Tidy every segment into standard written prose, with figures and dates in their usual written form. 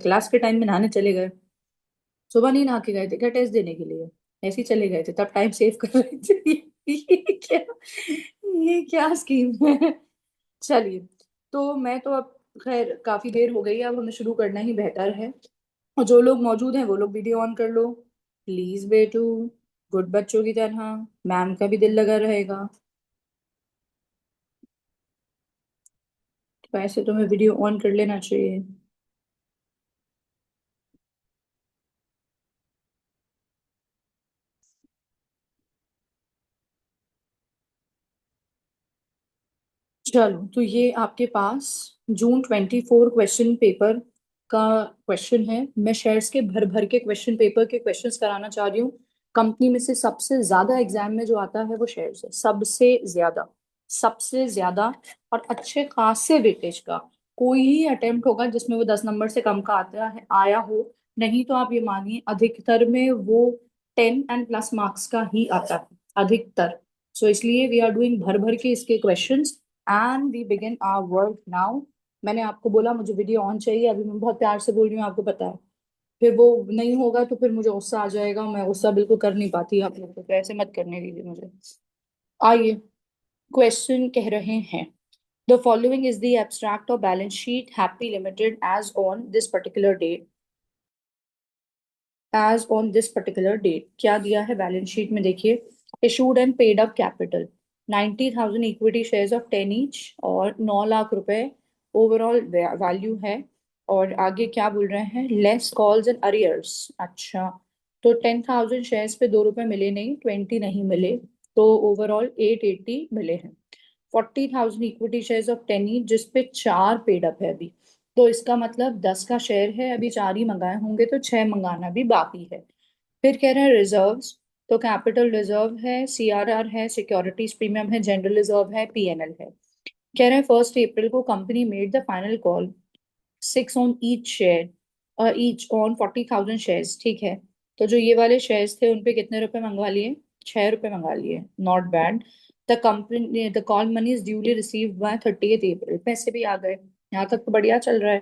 Class के time में नहाने चले गए। सुबह नहीं नहा के गए थे क्या टेस्ट देने के लिए? ऐसे ही चले गए थे, तब टाइम सेव कर रहे थे। ये क्या स्कीम है? चलिए, तो मैं तो अब खैर काफी देर हो गई है, अब हमें शुरू करना ही बेहतर है। और जो लोग मौजूद हैं वो लोग वीडियो ऑन कर लो प्लीज बेटू, गुड बच्चों की तरह। मैम का भी दिल लगा रहेगा। तो ऐसे तुम्हें वीडियो ऑन कर लेना चाहिए। चलो, तो ये आपके पास जून 24 क्वेश्चन पेपर का क्वेश्चन है। मैं शेयर्स के भर भर के क्वेश्चन पेपर के क्वेश्चंस कराना चाह रही हूँ। कंपनी में से सबसे ज्यादा एग्जाम में जो आता है वो शेयर्स है, सबसे ज्यादा, सबसे ज्यादा। और अच्छे खासे वेटेज का। कोई ही अटेम्प्ट होगा जिसमें वो 10 नंबर से कम का आता है आया हो। नहीं तो आप ये मानिए अधिकतर में वो 10 and+ मार्क्स का ही आता है, अधिकतर। सो इसलिए वी आर डूइंग भर भर के इसके questions. And we begin our work now. मैंने आपको बोला मुझे वीडियो ऑन चाहिए, अभी मैं बहुत प्यार से बोल रही हूँ, आपको पता है। फिर वो नहीं होगा तो फिर मुझे गुस्सा आ जाएगा, मैं गुस्सा बिल्कुल कर नहीं पाती आप लोग को, तो ऐसे मत करने दीजिए मुझे। आइए, क्वेश्चन कह रहे हैं the following is the abstract of balance sheet Happy Limited as on this particular date. As on this particular date क्या दिया है बैलेंस शीट में, देखिए। Issued and paid up capital 90,000 equity shares of 10 each, और 9 लाख रुपए overall value है। और आगे क्या बोल रहे हैं, लेस कॉल्स एंड अरियर्स। अच्छा, तो 10,000 शेयर्स पे 2 रुपए मिले नहीं, 20 नहीं मिले, तो ओवरऑल 880 मिले हैं। 40,000 इक्विटी शेयर्स ऑफ 10 ईच जिसपे 4 पेड अप है अभी। तो इसका मतलब 10 का शेयर है, अभी 4 ही मंगाए होंगे, तो 6 मंगाना भी बाकी है। फिर कह रहे हैं रिजर्व्स। तो कैपिटल रिजर्व है, सीआरआर है, सिक्योरिटीज प्रीमियम है, जनरल रिजर्व है, पीएनएल है। कह रहे हैं 1 अप्रैल को company made the final call 6 on each share, each on 40,000 shares, ठीक है। तो जो ये वाले शेयर्स थे उनपे कितने रुपए मंगवा लिए? 6 रुपए मंगा लिए, not bad. The company the call money is duly received by 30 अप्रैल, पैसे भी आ गए। यहाँ तक तो बढ़िया चल रहा है।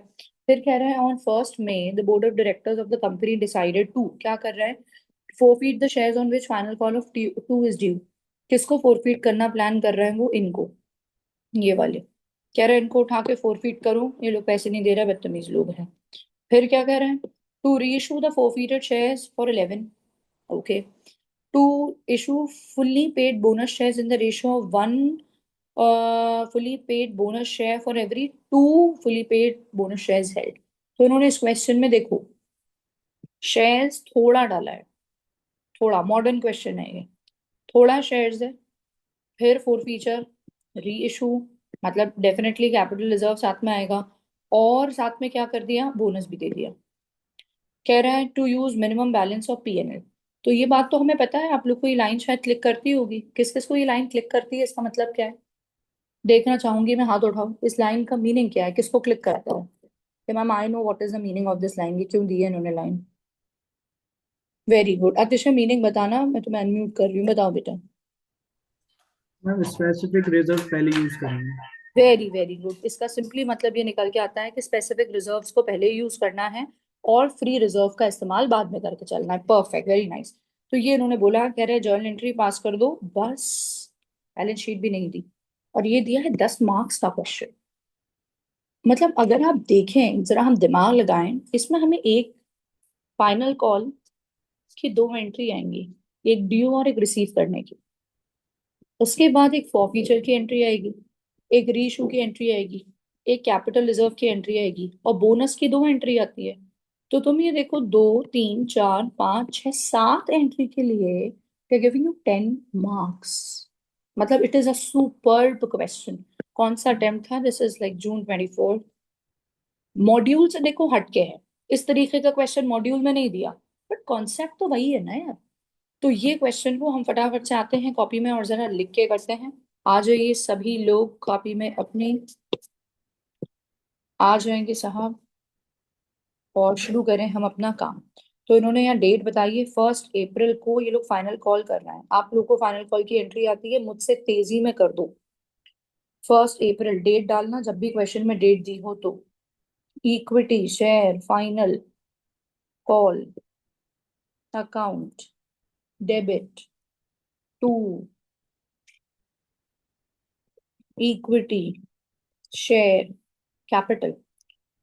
फिर कह रहा है on 1 May the board of directors of the company decided to, क्या कर रहा है, forfeit the shares on which final call of two is due. किसको फोरफीट करना प्लान कर रहे हैं वो, इनको, ये वाले। कह रहे हैं इनको उठा के फोरफीट करो, ये लोग पैसे नहीं दे रहे, बदतमीज लोग हैं। फिर क्या कह रहे हैं, to reissue the forfeited shares for 11, okay. To issue fully paid bonus shares in the ratio of 1 fully paid bonus share for every 2 fully paid bonus shares held. तो इन्होंने इस क्वेश्चन में देखो शेयर्स थोड़ा डाला है, थोड़ा modern question है ये। थोड़ा शेयर्स है, फिर फोर फीचर, री इशू, मतलब डेफिनेटली कैपिटल रिजर्व साथ में आएगा। और साथ में क्या कर दिया, बोनस भी दे दिया। कह रहा है to use minimum balance of PNL. तो ये बात तो हमें पता है, आप लोग को ये लाइन शायद क्लिक करती होगी, किस किस को ये लाइन क्लिक करती है, इसका मतलब क्या है देखना चाहूंगी मैं, हाथ उठाओ। इस लाइन का मीनिंग क्या है, किसको क्लिक करता है? कि ma'am I know what is the meaning of this line, ये क्यों दी है इन्होंने लाइन। वेरी गुड अतिशय, मीनिंग बताना, मैं तुम्हें अनम्यूट कर रही हूँ, बताओ बेटा। मैम स्पेसिफिक रिजर्व पहले यूज करेंगे। वेरी वेरी गुड, इसका सिंपली मतलब ये निकल के आता है कि स्पेसिफिक रिजर्व्स को पहले यूज करना है और फ्री रिजर्व का इस्तेमाल बाद में करके चलना है। Perfect, very nice. तो ये इन्होंने बोला, कह रहे जर्नल एंट्री पास कर दो बस, बैलेंस शीट भी नहीं दी। और ये दिया है 10 मार्क्स का क्वेश्चन। मतलब अगर आप देखें जरा, हम दिमाग लगाएं, इसमें हमें एक फाइनल कॉल की 2 एंट्री आएंगी, एक ड्यू और एक रिसीव करने की। उसके बाद एक फॉरफीचर की एंट्री आएगी, एक री इशू की एंट्री आएगी, एक कैपिटल रिजर्व की एंट्री आएगी, और बोनस की 2 एंट्री आती है। तो तुम ये देखो, 2 3 4 5 6 7 एंट्री के लिए गिविंग यू 10 मार्क्स। मतलब it is a superb question. कौन सा अटेम्प्ट था, this is like June 24। Module से देखो हटके है, इस तरीके का क्वेश्चन मॉड्यूल में नहीं दिया, बट कॉन्सेप्ट तो वही है ना यार। तो ये क्वेश्चन को हम फटाफट से आते हैं कॉपी में और जरा लिख के करते हैं। आ जाइए सभी लोग कॉपी में अपनी, आ जाएंगे साहब, और शुरू करें हम अपना काम। तो इन्होंने यहाँ डेट बताई है, 1 अप्रैल को ये लोग फाइनल कॉल कर रहे हैं। आप लोग को फाइनल कॉल की एंट्री आती है, मुझसे तेजी में कर दो। 1 अप्रैल डेट डालना, जब भी क्वेश्चन में डेट दी हो तो। Equity share final call account debit to equity share capital.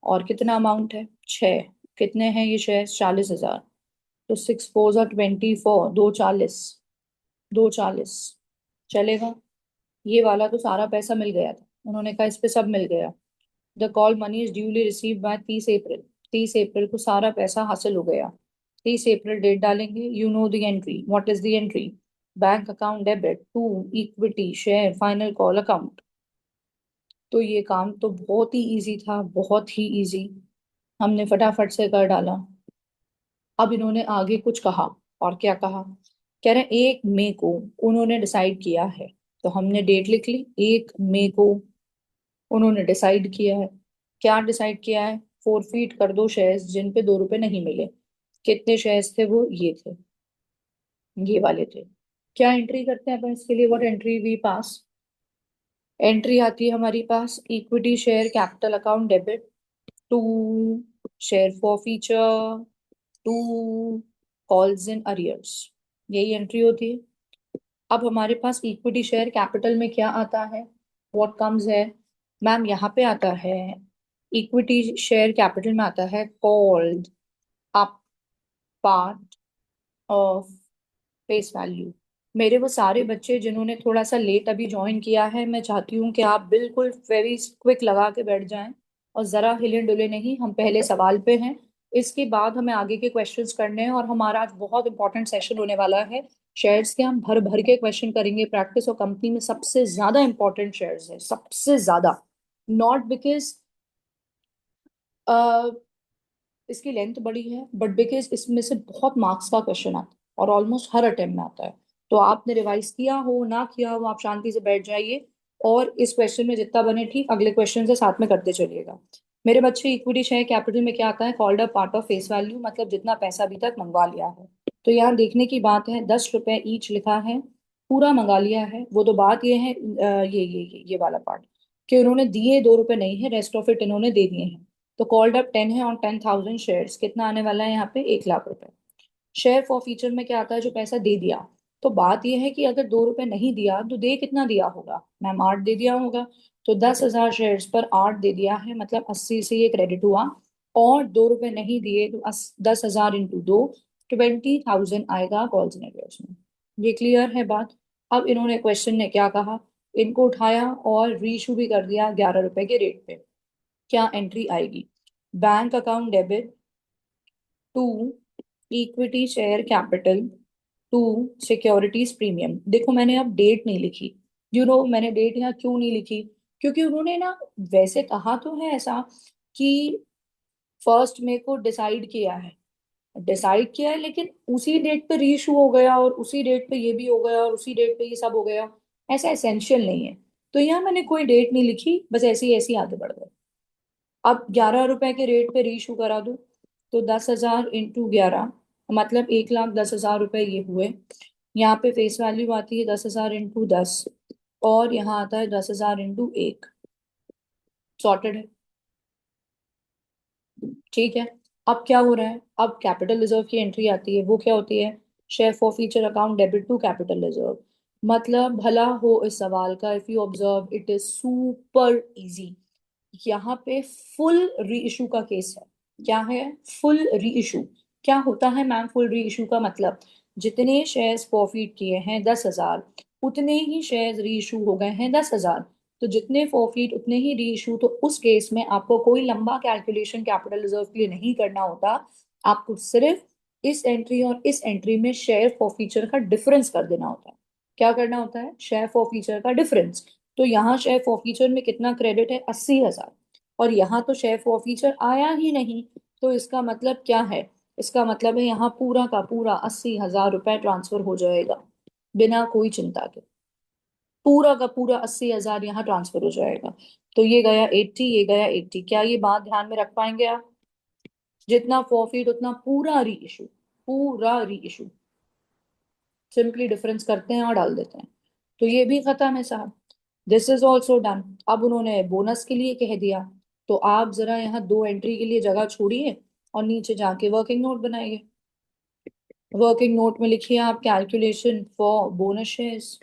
और कितना अमाउंट है? 6। कितने हैं ये शेयर? 40,000। तो 6 4 24, 2 40। 2 40 चलेगा। ये वाला तो सारा पैसा मिल गया था, उन्होंने कहा इस पे सब मिल गया। The call money is duly receive by 30 April. 30 April को सारा पैसा हासिल हो गया। 30 अप्रैल डेट डालेंगे। You know the entry. What is the entry? Bank account debit to equity share final call account. तो ये काम तो बहुत ही इजी था, बहुत ही इजी। हमने फटाफट से कर डाला। अब इन्होंने आगे कुछ कहा। और क्या कहा? कह रहे हैं 1 मई को उन्होंने डिसाइड किया है। तो हमने डेट लिख ली, 1 मई को उन्होंने डिसाइड किया है। क्या डिसाइड किया है? फोरफीट कर दो शेयर्स जिन पे 2 रुपए नहीं मिले। कितने शेयर्स थे वो? ये थे, ये वाले थे। क्या एंट्री करते हैं अपन इसके लिए? What entry we pass? Entry आती है हमारी पास, equity share capital account debit to share forfeiture to calls in arrears. यही एंट्री होती है। अब हमारे पास इक्विटी शेयर कैपिटल में क्या आता है? व्हाट कम्स है? मैम यहाँ पे आता है, इक्विटी शेयर कैपिटल में आता है called up part of face value. मेरे वो सारे बच्चे जिन्होंने थोड़ा सा लेट अभी ज्वाइन किया है, मैं चाहती हूँ कि आप बिल्कुल वेरी क्विक लगा के बैठ जाएं और जरा हिले डुले नहीं। हम पहले सवाल पे हैं, इसके बाद हमें आगे के क्वेश्चंस करने हैं और हमारा आज बहुत इंपॉर्टेंट सेशन होने वाला है। शेयर्स के हम भर भर के क्वेश्चन करेंगे प्रैक्टिस, और कंपनी में सबसे ज्यादा इंपॉर्टेंट शेयर्स है, सबसे ज्यादा। नॉट बिकॉज इसकी लेंथ बड़ी है, बट बिकॉज इसमें से बहुत मार्क्स का क्वेश्चन आता है और ऑलमोस्ट हर अटेम्प्ट में आता है। तो आपने रिवाइज किया हो ना किया हो, आप शांति से बैठ जाइए और इस क्वेश्चन में जितना बने ठीक, अगले क्वेश्चन से साथ में करते चलिएगा। मेरे बच्चे, इक्विटी शेयर कैपिटल में क्या आता है? Called a part of face value, मतलब जितना पैसा अभी तक मंगवा लिया है। तो यहाँ देखने की बात है, 10 रुपए ईच लिखा है, पूरा मंगा लिया है। वो तो बात ये है, ये वाला पार्ट, कि उन्होंने दिए 2 रुपए नहीं है, रेस्ट ऑफ इट इन्होंने दे दिए हैं। तो कॉल्ड अप 10 है ऑन 10,000 शेयर्स। कितना आने वाला है यहाँ पे? 1 लाख रुपए। शेयर फॉर फीचर में क्या आता है? जो पैसा दे दिया। तो बात यह है कि अगर 2 रुपए नहीं दिया तो दे कितना दिया होगा? मैम 8 दे दिया होगा। तो 10,000 शेयर्स पर 8 दे दिया है, मतलब 80 से ये क्रेडिट हुआ। और 2 रुपए नहीं दिए तो 10,000 इंटू 2, 20,000 आएगा कॉल्स नेटवर्क्स में। ये क्लियर है बात? अब इन्होंने क्वेश्चन ने क्या कहा, इनको उठाया और रीइशू भी कर दिया 11 रुपए के रेट पे। क्या एंट्री आएगी? Bank account debit to equity share capital to securities premium. देखो मैंने अब डेट नहीं लिखी। मैंने डेट यहाँ क्यों नहीं लिखी? क्योंकि उन्होंने ना, वैसे कहा तो है ऐसा कि 1 मई को डिसाइड किया है, डिसाइड किया है, लेकिन उसी डेट पे रीइशू हो गया और उसी डेट पे ये भी हो गया और उसी डेट पे ये सब हो गया। ऐसा एसेंशियल नहीं है। तो यहाँ मैंने कोई डेट नहीं लिखी, बस ऐसे ही ऐसे ही आगे बढ़ गए। अब 11 रुपए के रेट पे रीइशू करा दो, तो 10,000 इंटू 11, मतलब 1,10,000 रुपए ये हुए। यहाँ पे फेस वैल्यू आती है 10,000 इंटू 10, और यहाँ आता है 10,000 इंटू 1। सॉर्टेड है? ठीक है। अब क्या हो रहा है? अब कैपिटल रिजर्व की एंट्री आती है, वो क्या होती है? Share forfeiture account debit to capital reserve. मतलब भला हो इस सवाल का, if you observe it is super easy. यहाँ पे फुल री इशू का केस है। क्या है? फुल री इशू। क्या होता है मैम फुल री इशू का मतलब? जितने शेयर्स फॉरफिट किए हैं 10,000, उतने ही शेयर्स री इशू हो गए हैं 10,000। तो जितने फॉरफिट उतने ही री इशू। तो उस केस में आपको कोई लंबा कैलकुलेशन कैपिटल रिजर्व के लिए नहीं करना होता। आपको सिर्फ इस एंट्री और इस एंट्री में शेयर फॉरफीचर का डिफरेंस कर देना होता है। क्या करना होता है? शेयर फॉरफीचर का डिफरेंस। तो यहाँ शेयर फॉरफीचर में कितना क्रेडिट है? 80,000। और यहाँ तो शेयर फॉरफीचर आया ही नहीं। तो इसका मतलब क्या है? इसका मतलब है यहाँ पूरा का पूरा 80,000 रुपए ट्रांसफर हो जाएगा, बिना कोई चिंता के। पूरा का पूरा 80,000 यहाँ ट्रांसफर हो जाएगा। तो ये गया 80, ये गया 80। क्या ये बात ध्यान में रख पाएंगे आप? जितना फॉरफिट उतना पूरा री इशू, पूरा री इशू। सिंपली डिफरेंस करते हैं और डाल देते हैं। तो ये भी खत्म है साहब। This is also done. अब उन्होंने बोनस के लिए कह दिया तो आप जरा यहाँ दो एंट्री के लिए जगह छोड़िए और नीचे जाके वर्किंग नोट बनाइए। वर्किंग नोट में लिखिए आप कैलकुलेशन फॉर बोनस शेयर्स।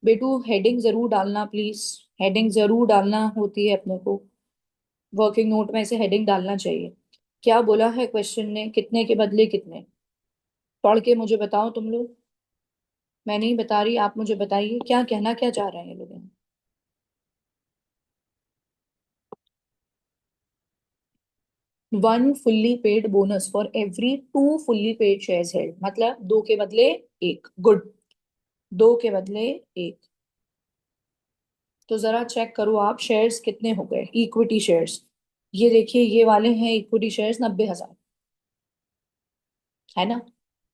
बेटू हेडिंग जरूर डालना प्लीज, हेडिंग जरूर डालना होती है अपने को, वर्किंग नोट में ऐसे हेडिंग डालना चाहिए। क्या बोला है क्वेश्चन ने, कितने के बदले कितने? पढ़ के मुझे बताओ तुम लोग, मैं नहीं बता रही, आप मुझे बताइए क्या कहना क्या चाह रहे हैं ये लोग यहाँ। 1 fully paid bonus for every 2 fully paid shares held, मतलब दो के बदले एक। गुड, दो के बदले एक। तो जरा चेक करो आप, शेयर्स कितने हो गए, इक्विटी शेयर्स। ये देखिए ये वाले हैं इक्विटी शेयर्स 90,000, है ना?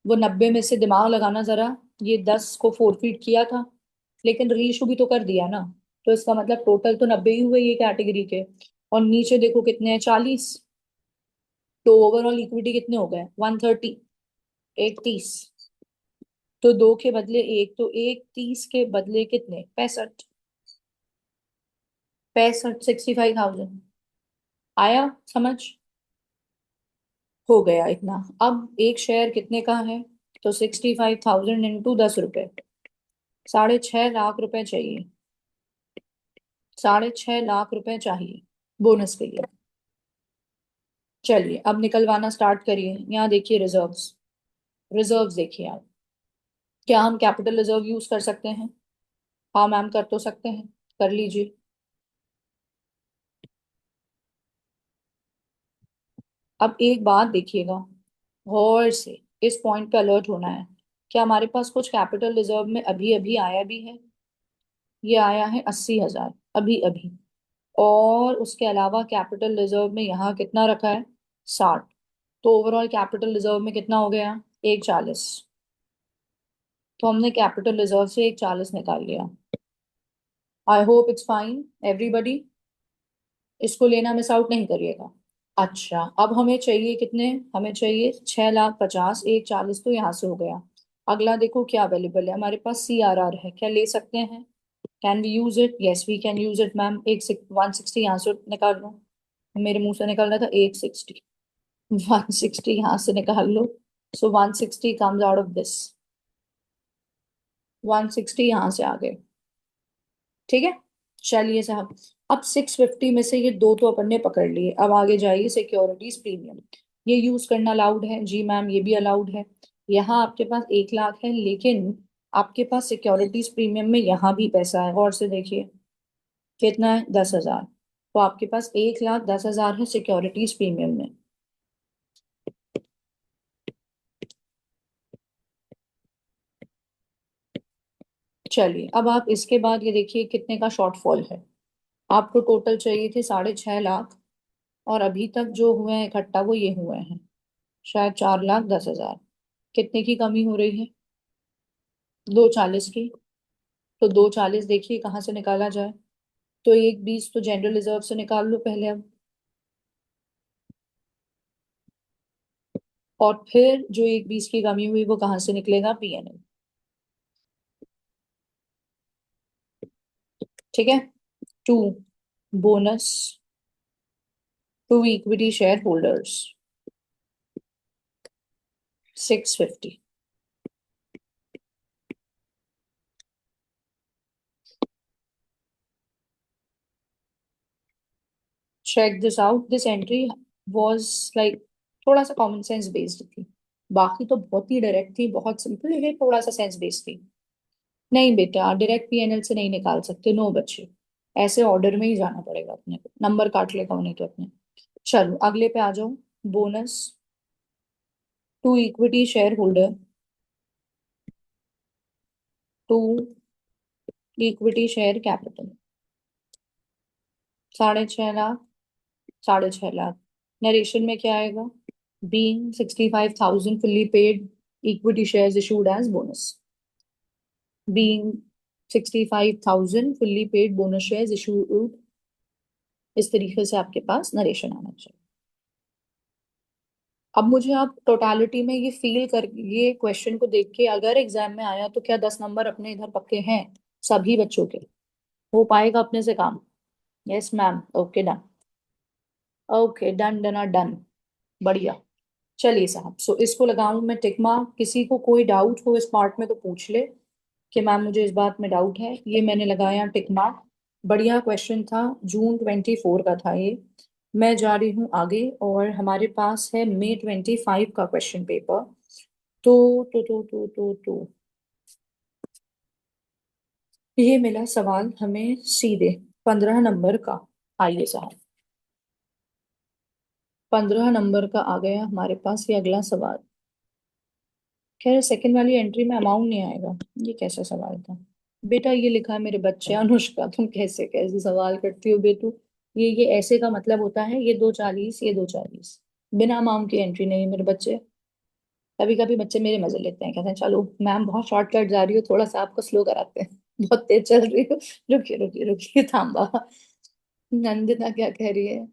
वो 90 में से दिमाग लगाना जरा, ये 10 को फोरफीट किया था लेकिन रीइशू भी तो कर दिया ना, तो इसका मतलब टोटल तो 90 ही हुए ये कैटेगरी के। और नीचे देखो कितने हैं, 40। तो ओवरऑल इक्विटी कितने हो गए, 130, एक 30। तो दो के बदले एक, तो एक 30 के बदले कितने, 65। 65, 65,000 आया समझ? हो गया इतना। अब एक शेयर कितने का है, तो 65,000 इंटू 10 रुपए, 6.5 लाख रुपए चाहिए। 6.5 लाख रुपए चाहिए बोनस के लिए। चलिए अब निकलवाना स्टार्ट करिए। यहाँ देखिए रिजर्व्स, रिजर्व्स देखिए आप। क्या हम कैपिटल रिजर्व यूज कर सकते हैं? हाँ मैम कर तो सकते हैं, कर लीजिए। अब एक बात देखिएगा गौर से, इस पॉइंट पे अलर्ट होना है। क्या हमारे पास कुछ कैपिटल रिजर्व में अभी अभी आया भी है? ये आया है 80,000 अभी अभी। और उसके अलावा कैपिटल रिजर्व में यहाँ कितना रखा है, 60। तो ओवरऑल कैपिटल रिजर्व में कितना हो गया, 140। तो हमने कैपिटल रिजर्व से 140 निकाल लिया। I hope it's fine everybody, इसको लेना मिस आउट नहीं करिएगा। अच्छा अब हमें चाहिए कितने, हमें चाहिए 6,50,000, 140 तो यहाँ से हो गया। अगला देखो क्या अवेलेबल है हमारे पास, CRR है, क्या ले सकते हैं? Can we use it? Yes we can use it ma'am. 160 यहाँ से निकाल लो, मेरे मुंह से निकल रहा था 160, 160 यहाँ से निकाल लो। सो 160 कम्स आउट ऑफ दिस, 160 यहाँ से आ गए, ठीक है। चलिए साहब, अब 650 में से ये दो तो अपन ने पकड़ लिए, अब आगे जाइए सिक्योरिटीज प्रीमियम। ये यूज करना अलाउड है जी मैम, ये भी अलाउड है। यहाँ आपके पास 1 लाख है लेकिन आपके पास सिक्योरिटीज प्रीमियम में यहाँ भी पैसा है, गौर से देखिए कितना है, 10,000। तो आपके पास 1,10,000 है सिक्योरिटीज प्रीमियम में। चलिए अब आप इसके बाद ये देखिए कितने का शॉर्टफॉल है। आपको टोटल चाहिए थे 6.5 लाख, और अभी तक जो हुए हैं इकट्ठा वो ये हुए हैं शायद 4,10,000। कितने की कमी हो रही है, 240 की। तो 240 देखिए कहाँ से निकाला जाए, तो 1,20 तो जनरल रिजर्व से निकाल लो पहले अब, और फिर जो 1,20 की कमी हुई वो कहाँ से निकलेगा, PNL। ठीक है। To bonus to equity shareholders 650। Check this out, this entry was like थोड़ा सा कॉमन सेंस बेस्ड थी, बाकी तो बहुत ही डायरेक्ट थी, बहुत सिंपल, लेकिन थोड़ा सा सेंस बेस्ड थी। नहीं बेटा डायरेक्ट PNL से नहीं निकाल सकते, नो बच्चे, ऐसे ऑर्डर में ही जाना पड़ेगा अपने को, नंबर काट लेगा उन्हें तो अपने। चलो अगले पे आ जाओ। Bonus to equity shareholder, to equity share capital, 6.5 lakh, 6.5 lakh. Narration में क्या आएगा, being 65,000 fully paid equity shares issued as bonus, being 65,000 fully paid bonus shares issued। इस तरीके से आपके पास नरेशन आना चाहिए। अब मुझे आप टोटालिटी में ये फील कर, ये क्वेश्चन को देख के अगर एग्जाम में आया तो क्या 10 नंबर अपने इधर पक्के हैं सभी बच्चों के? हो पाएगा अपने से काम? Yes ma'am, okay done. Okay, done done done. बढ़िया। चलिए साहब, सो इसको लगाऊं मैं टिक मार्क। किसी को कोई डाउट हो इस पार्ट में तो पूछ ले कि मैम मुझे इस बात में डाउट है। ये मैंने लगाया टिक मार्क। बढ़िया क्वेश्चन था, जून 24 का था ये। मैं जा रही हूँ आगे और हमारे पास है May 25 का क्वेश्चन पेपर। तो ये मिला सवाल हमें सीधे 15 नंबर का। आइए साहब, 15 नंबर का आ गया हमारे पास ये अगला सवाल। खैर सेकंड वाली एंट्री में अमाउंट नहीं आएगा। ये कैसा सवाल था बेटा? ये लिखा है मेरे बच्चे, अनुष्का तुम कैसे कैसे सवाल करती हो बेटू। ये ऐसे का मतलब होता है ये 240, ये 240। बिना अमाउंट की एंट्री नहीं है मेरे बच्चे। कभी कभी बच्चे मेरे मजे लेते हैं, कहते हैं चलो मैम बहुत शॉर्टकट जा रही हो, थोड़ा सा आपको स्लो कराते हैं। बहुत तेज चल रही हो। रुकिए रुकिए रुकिए, थांबा। नंदिता क्या कह रही है?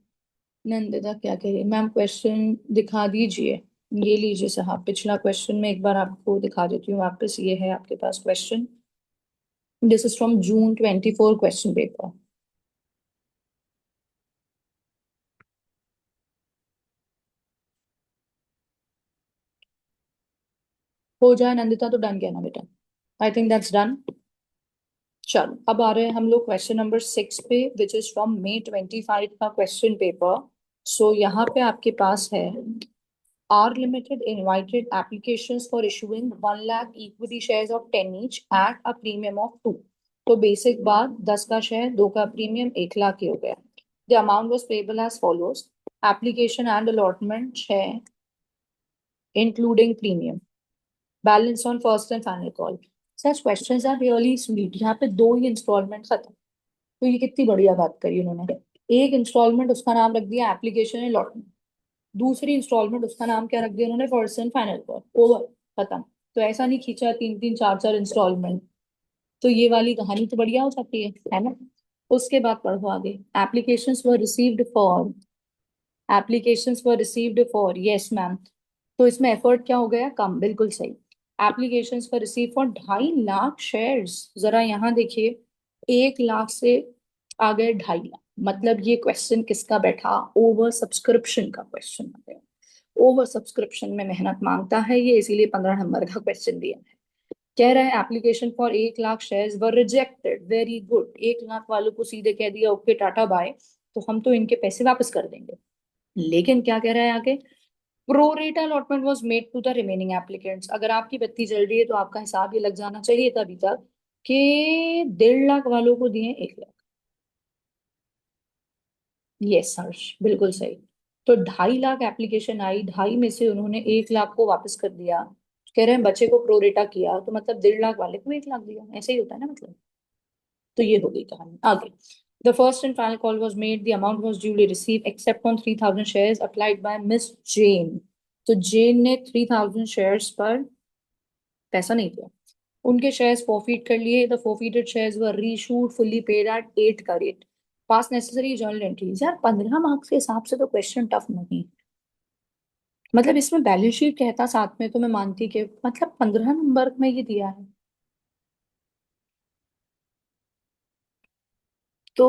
नंदिता क्या कह रही है? मैम क्वेश्चन दिखा दीजिए। ये लीजिए साहब, पिछला क्वेश्चन में एक बार आपको दिखा देती हूँ वापस। ये है आपके पास question. This is from June 24 question paper. हो जाए नंदिता तो डन, कहना बेटा। I think that's done. चलो अब आ रहे हैं हम लोग क्वेश्चन नंबर 6 पे, विच इज फ्रॉम May 25 का क्वेश्चन पेपर। सो यहाँ पे आपके पास है, R Limited invited applications for issuing 1 lakh equity shares of 10 each at a premium of 2। तो बेसिक बात, 10 का शेयर, 2 का प्रीमियम, 1 लाख ही हो गया। The amount was payable as follows. Application and allotment है including premium. Balance on first and final call. Such questions are really sweet. यहाँ पे 2 ही इंस्टॉलमेंट खत्म। तो ये कितनी बढ़िया बात करी उन्होंने। एक इंस्टॉलमेंट उसका नाम रख दिया एप्लीकेशन अलॉटमेंट, दूसरी इंस्टॉलमेंट उसका नाम क्या रख दिया उन्होंने, first and final call. Over, खत्म। तो ऐसा नहीं खींचा 3 3 4 4 इंस्टॉलमेंट। तो ये वाली कहानी तो बढ़िया हो जाती है ना। उसके बाद पढ़ो आगे। Applications were received for, applications were received for, yes ma'am. तो इसमें एफर्ट क्या हो गया, कम, बिल्कुल सही। Applications were receive for 2.5 lakh shares. जरा यहाँ देखिए, 1 लाख से आ गए 2.5 लाख। मतलब ये क्वेश्चन किसका बैठा, ओवर सब्सक्रिप्शन का क्वेश्चन आ गया। ओवर सब्सक्रिप्शन में मेहनत मांगता है ये, इसीलिए 15 नंबर का क्वेश्चन दिया है। कह रहा है application for 1 lakh shares were rejected, very good. 1 lakh वालों को सीधे कह दिया ओके टाटा बाय, तो हम तो इनके पैसे वापस कर देंगे। लेकिन क्या कह रहा है आगे, pro rata allotment was made to the remaining applicants. अगर आपकी बत्ती जल रही है तो आपका हिसाब ये लग जाना चाहिए था अभी तक कि 1.5 लाख वालों को दिए 1 लाख। यस हर्ष, बिल्कुल सही। तो 2.5 लाख एप्लीकेशन आई, ढाई में से उन्होंने 1 लाख को वापस कर दिया। कह रहे हैं बच्चे को प्रोरेटा किया, तो मतलब 1.5 लाख वाले को 1 लाख दिया, ऐसे ही होता है ना मतलब। तो ये हो गई कहानी आगे। The first and final call was made. The amount was duly received, except on 3,000 shares applied by Miss Jane. तो जेन ने 3,000 शेयर्स पर पैसा नहीं दिया। उनके शेयर्स फॉरफीट कर लिए। The forfeited shares were reissued fully paid at 8 का रेट। Pass necessary journal entries. यार 15 मार्क्स के हिसाब से तो क्वेश्चन टफ नहीं। मतलब इसमें बैलेंस शीट कहता साथ में तो मैं मानती कि मतलब 15 नंबर में ये दिया है। तो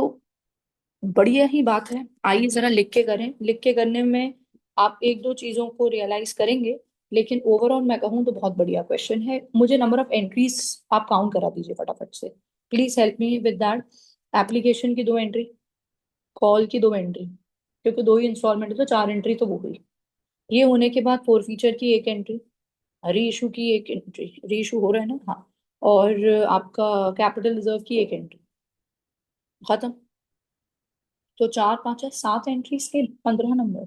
बढ़िया ही बात है। आइए जरा लिख के करें। लिख के करने में आप एक दो चीजों को रियलाइज करेंगे, लेकिन ओवरऑल मैं कहूँ तो बहुत बढ़िया क्वेश्चन है। मुझे नंबर ऑफ एंट्रीज आप काउंट करा दीजिए फटाफट से। Please help me with that. Application की 2 एंट्री, कॉल की 2 एंट्री, क्योंकि 2 ही इंस्टॉलमेंट है तो 4 एंट्री तो वो हुई। ये होने के बाद फोर फीचर की 1 एंट्री, री इशू की 1 एंट्री, री इशू हो रहा है ना, हाँ। और आपका कैपिटल रिजर्व की 1 एंट्री, खत्म। तो 4 5 है, 7 एंट्रीज के 15 नंबर।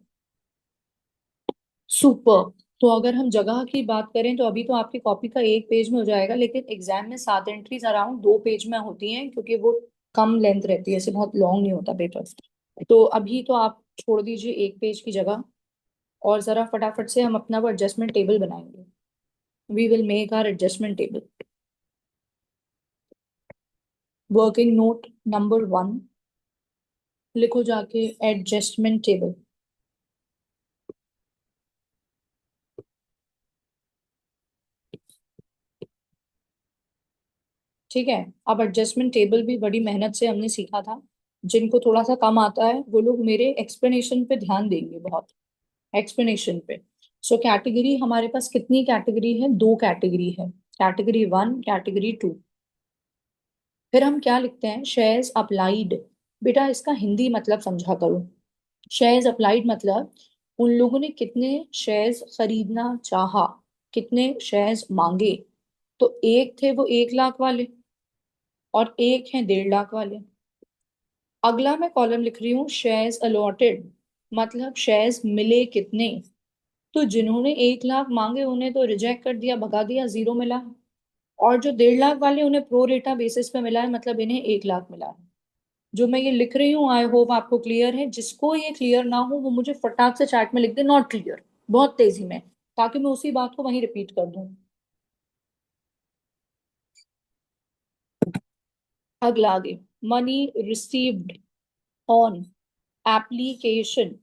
सुपर। तो अगर हम जगह की बात करें तो अभी तो आपकी कॉपी का 1 पेज में हो जाएगा, लेकिन एग्जाम में 7 एंट्रीज अराउंड 2 पेज में होती हैं, क्योंकि वो कम लेंथ रहती है, ऐसे बहुत लॉन्ग नहीं होता पेपर। तो अभी तो आप छोड़ दीजिए 1 पेज की जगह, और जरा फटाफट से हम अपना वो एडजस्टमेंट टेबल बनाएंगे। We will make our adjustment table. Working note number 1, लिखो जाके एडजस्टमेंट टेबल। ठीक है। अब एडजस्टमेंट टेबल भी बड़ी मेहनत से हमने सीखा था। जिनको थोड़ा सा कम आता है वो लोग मेरे एक्सप्लेनेशन पे ध्यान देंगे बहुत, एक्सप्लेनेशन पे। सो कैटेगरी हमारे पास कितनी कैटेगरी है? दो कैटेगरी है, कैटेगरी वन, कैटेगरी टू। फिर हम क्या लिखते हैं? Shares applied. बेटा इसका हिंदी मतलब समझा करो। शेयर्स अप्लाइड मतलब उन लोगों ने कितने शेयर्स खरीदना चाहा, कितने शेयर्स मांगे। तो एक थे वो 1 लाख वाले, और एक है 1.5 लाख वाले। अगला मैं कॉलम लिख रही हूँ शेयर्स अलॉटेड, मतलब शेयर्स मिले कितने। तो जिन्होंने 1 लाख मांगे उन्हें तो रिजेक्ट कर दिया, भगा दिया, जीरो मिला। और जो 1.5 लाख वाले उन्हें प्रो रेटा बेसिस पे मिला है, मतलब इन्हें 1 लाख मिला है। जो मैं ये लिख रही हूँ आई होप आपको क्लियर है। जिसको ये क्लियर ना हो वो मुझे फटाक से चैट में लिख दे नॉट क्लियर, बहुत तेजी में, ताकि मैं उसी बात को वहीं रिपीट कर दूं। अगला आगे, money received on application.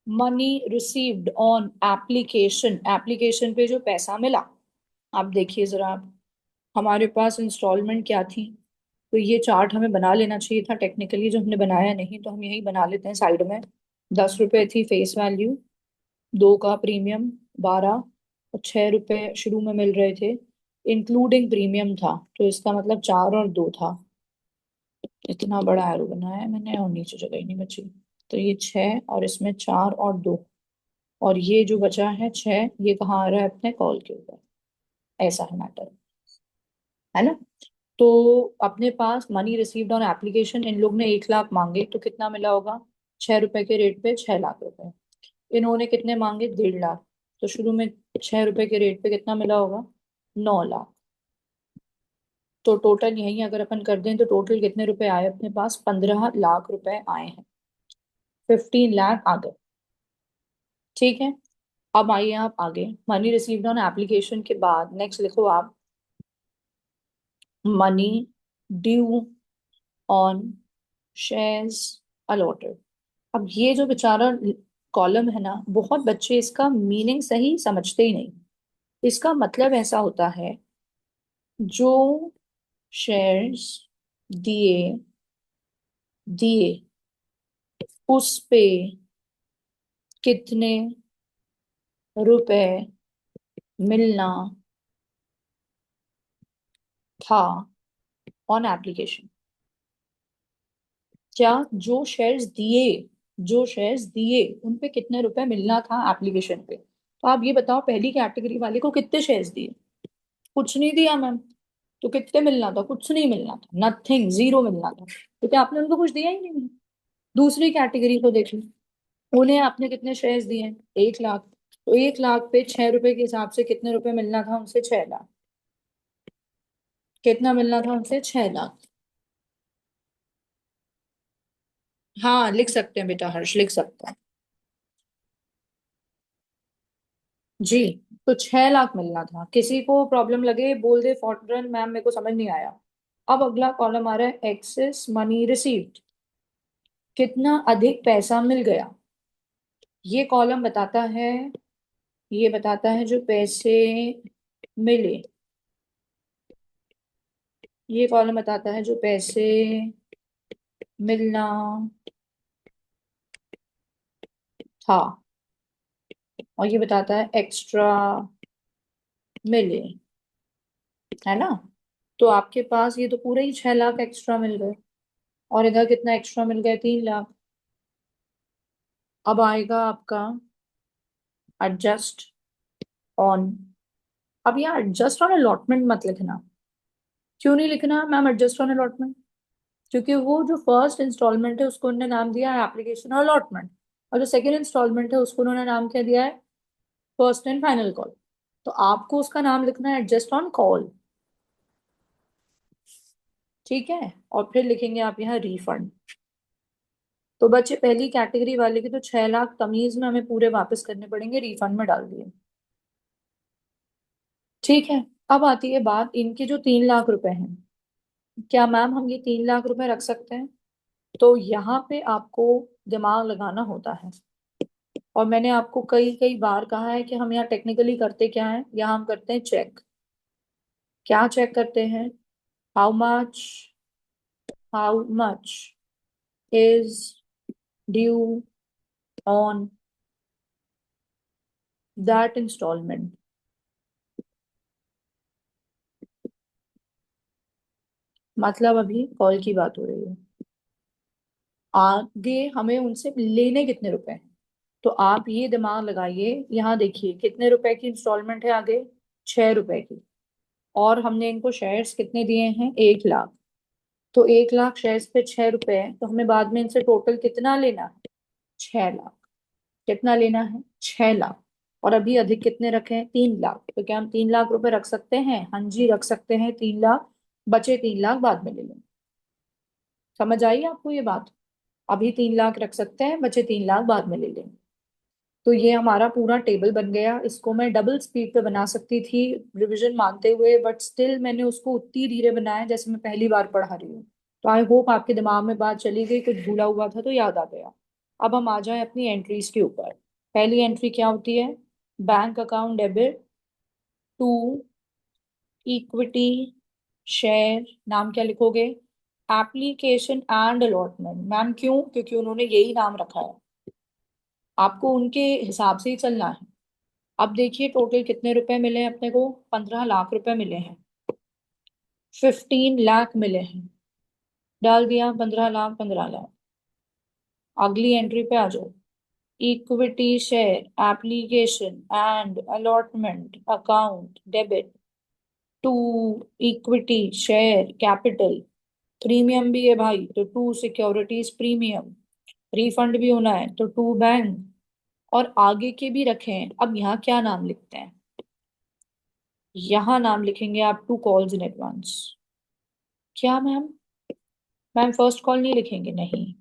Money received on application, application पे जो पैसा मिला। आप देखिए जरा, आप हमारे पास इंस्टॉलमेंट क्या थी? तो ये चार्ट हमें बना लेना चाहिए था टेक्निकली, जो हमने बनाया नहीं, तो हम यही बना लेते हैं साइड में। 10 रुपए थी फेस वैल्यू, 2 का प्रीमियम 12, और 6 रुपए शुरू में मिल रहे थे, इंक्लूडिंग प्रीमियम था, तो इसका मतलब 4 और 2 था। इतना बड़ा एरो बनाया है मैंने और नीचे जगह ही नहीं बची। तो ये 6 और इसमें 4 और 2, और ये जो बचा है 6, ये कहाँ आ रहा है? अपने कॉल के ऊपर। ऐसा है मैटर, है ना? तो अपने पास मनी रिसीव्ड ऑन एप्लीकेशन, इन लोग ने 1 लाख मांगे तो कितना मिला होगा? 6 रुपए के रेट पे 6 लाख रुपए। इन्होंने कितने मांगे? 1.5 लाख। तो शुरू में 6 रुपए के रेट पे कितना मिला होगा? 9 लाख। तो टोटल यही अगर अपन कर दें तो टोटल कितने रुपए आए अपने पास? 15 लाख रुपए आए हैं। 15 लाख आ गए। ठीक है। अब आइए आप आगे, मनी रिसीव्ड ऑन एप्लीकेशन के बाद नेक्स्ट लिखो आप, money due on shares allotted. अब ये जो बेचारा कॉलम है ना, बहुत बच्चे इसका मीनिंग सही समझते ही नहीं। इसका मतलब ऐसा होता है, जो शेयर्स दिए दिए उस पे कितने रुपए मिलना था ऑन एप्लीकेशन। क्या जो शेयर्स दिए, जो शेयर्स दिए उन पे कितने रुपए मिलना था एप्लीकेशन पे। तो आप ये बताओ, पहली कैटेगरी वाले को कितने शेयर्स दिए? कुछ नहीं दिया मैम। तो कितने मिलना था? कुछ नहीं मिलना था, नथिंग, जीरो मिलना था। तो क्या आपने उनको कुछ दिया ही नहीं? दूसरी कैटेगरी को देखिए, उन्हें आपने कितने शेयर्स दिए? 1 लाख। तो 1 लाख पे 6 रुपए के हिसाब से कितने रुपए मिलना था उनसे? 6 लाख। कितना मिलना था उनसे? 6 लाख। हाँ लिख सकते हैं बेटा, हर्ष लिख सकता है जी। तो 6 लाख मिलना था। किसी को प्रॉब्लम लगे बोल दे फॉरन मैम मेरे को समझ नहीं आया। अब अगला कॉलम आ रहा है एक्सेस मनी रिसीव्ड, कितना अधिक पैसा मिल गया। ये कॉलम बताता है, ये बताता है जो पैसे मिले। ये कॉलम बताता है जो पैसे मिलना था, और ये बताता है एक्स्ट्रा मिले, है ना? तो आपके पास ये तो पूरे ही 6 लाख एक्स्ट्रा मिल गए, और इधर कितना एक्स्ट्रा मिल गया? 3 लाख। अब आएगा आपका एडजस्ट ऑन। अब यहाँ एडजस्ट ऑन अलॉटमेंट मत लिखना। क्यों नहीं लिखना मैम एडजस्ट ऑन अलॉटमेंट? क्योंकि वो जो फर्स्ट इंस्टॉलमेंट है उसको उन्होंने नाम दिया है एप्लीकेशन अलॉटमेंट, और जो सेकंड इंस्टॉलमेंट है उसको उन्होंने नाम क्या दिया है? First and final call. तो आपको उसका नाम लिखना है एडजस्ट ऑन कॉल। ठीक है। और फिर लिखेंगे आप यहाँ रिफंड। तो बच्चे पहली कैटेगरी वाले के तो 6 लाख तमीज में हमें पूरे वापस करने पड़ेंगे, रिफंड में डाल दिए। ठीक है। अब आती है बात इनके जो 3 लाख रुपए हैं, क्या मैम हम ये 3 लाख रुपए रख सकते हैं? तो यहाँ पे आपको दिमाग लगाना होता है। और मैंने आपको कई कई बार कहा है कि हम यहाँ टेक्निकली करते क्या है, यहाँ हम करते हैं चेक। क्या चेक करते हैं? How much, how much is due on that installment. मतलब अभी कॉल की बात हो रही है, आगे हमें उनसे लेने कितने रुपए हैं। तो आप ये दिमाग लगाइए, यहाँ देखिए कितने रुपए की इंस्टॉलमेंट है आगे, 6 रुपए की। और हमने इनको शेयर्स कितने दिए हैं, 1 लाख। तो 1 लाख शेयर्स पे 6 रुपए है, तो हमें बाद में इनसे टोटल कितना लेना है, 6 लाख। कितना लेना है, 6 लाख। और अभी अधिक कितने रखे हैं, 3 लाख। तो क्या हम 3 लाख रुपए रख सकते हैं, हाँ जी रख सकते हैं 3 लाख। बचे 3 लाख बाद में ले लेंगे। समझ आई आपको ये बात। अभी 3 लाख रख सकते हैं, बचे 3 लाख बाद में ले लेंगे। तो ये हमारा पूरा टेबल बन गया। इसको मैं डबल स्पीड पे बना सकती थी रिवीजन मानते हुए, बट स्टिल मैंने उसको उतनी धीरे बनाया जैसे मैं पहली बार पढ़ा रही हूँ। तो आई होप आपके दिमाग में बात चली गई, कुछ भूला हुआ था तो याद आ गया। अब हम आ जाए अपनी एंट्रीज के ऊपर। पहली एंट्री क्या होती है, bank account debit to equity share. नाम क्या लिखोगे, एप्लीकेशन एंड अलॉटमेंट। मैम क्यों, क्योंकि उन्होंने यही नाम रखा है, आपको उनके हिसाब से ही चलना है। अब देखिए टोटल कितने रुपए मिले हैं अपने को, 15 लाख रुपए मिले हैं, 15 लाख मिले हैं। डाल दिया 15 लाख, 15 लाख। अगली एंट्री पे आ जाओ, equity share application and allotment account debit to equity share capital. Premium भी है भाई, तो टू सिक्योरिटीज प्रीमियम। रिफंड भी होना है तो टू बैंक। और आगे के भी रखे हैं। अब यहाँ क्या नाम लिखते हैं, यहाँ नाम लिखेंगे आप टू कॉल्स इन एडवांस। क्या मैम, मैम फर्स्ट कॉल नहीं लिखेंगे, नहीं,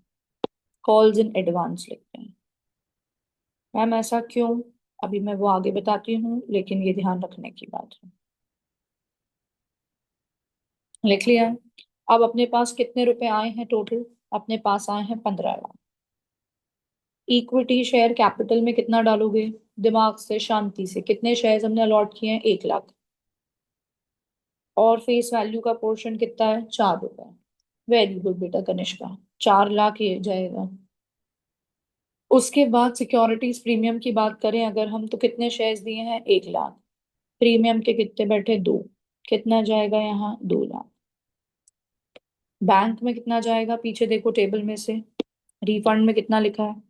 कॉल्स इन एडवांस लिखते हैं। मैम ऐसा क्यों, अभी मैं वो आगे बताती हूँ, लेकिन ये ध्यान रखने की बात है। लिख लिया है। अब अपने पास कितने रुपए आए हैं टोटल, अपने पास आए हैं 15 लाख। इक्विटी शेयर कैपिटल में कितना डालोगे, दिमाग से शांति से, कितने शेयर्स हमने अलॉट किए हैं, 1 लाख। और फेस वैल्यू का पोर्शन कितना है, 4 रुपए। वेरी गुड बेटा कनिष्का, 4 लाख ये जाएगा। उसके बाद सिक्योरिटीज प्रीमियम की बात करें अगर हम, तो कितने शेयर्स दिए हैं, 1 लाख। प्रीमियम के कितने बैठे, 2। कितना जाएगा यहाँ, 2 लाख। बैंक में कितना जाएगा, पीछे देखो टेबल में से, रिफंड में कितना लिखा है,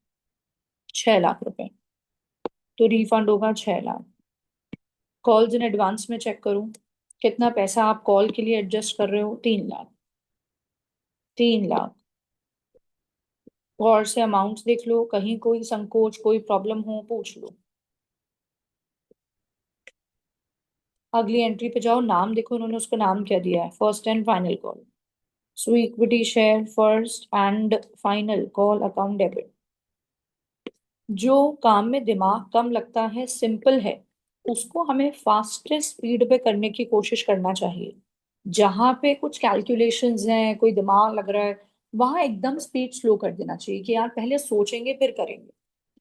6 लाख रुपए। तो रिफंड होगा 6 लाख। कॉल्स इन एडवांस में चेक करूं, कितना पैसा आप कॉल के लिए एडजस्ट कर रहे हो, 3 लाख। 3 लाख। और से अमाउंट्स देख लो, कहीं कोई संकोच कोई प्रॉब्लम हो पूछ लो। अगली एंट्री पे जाओ, नाम देखो उन्होंने उसका नाम क्या दिया है, first and final call. So equity share first and final call account debit. जो काम में दिमाग कम लगता है, सिंपल है, उसको हमें फास्टेस्ट स्पीड पे करने की कोशिश करना चाहिए। जहां पे कुछ कैलकुलेशंस हैं, कोई दिमाग लग रहा है, वहां एकदम स्पीड स्लो कर देना चाहिए कि यार पहले सोचेंगे फिर करेंगे।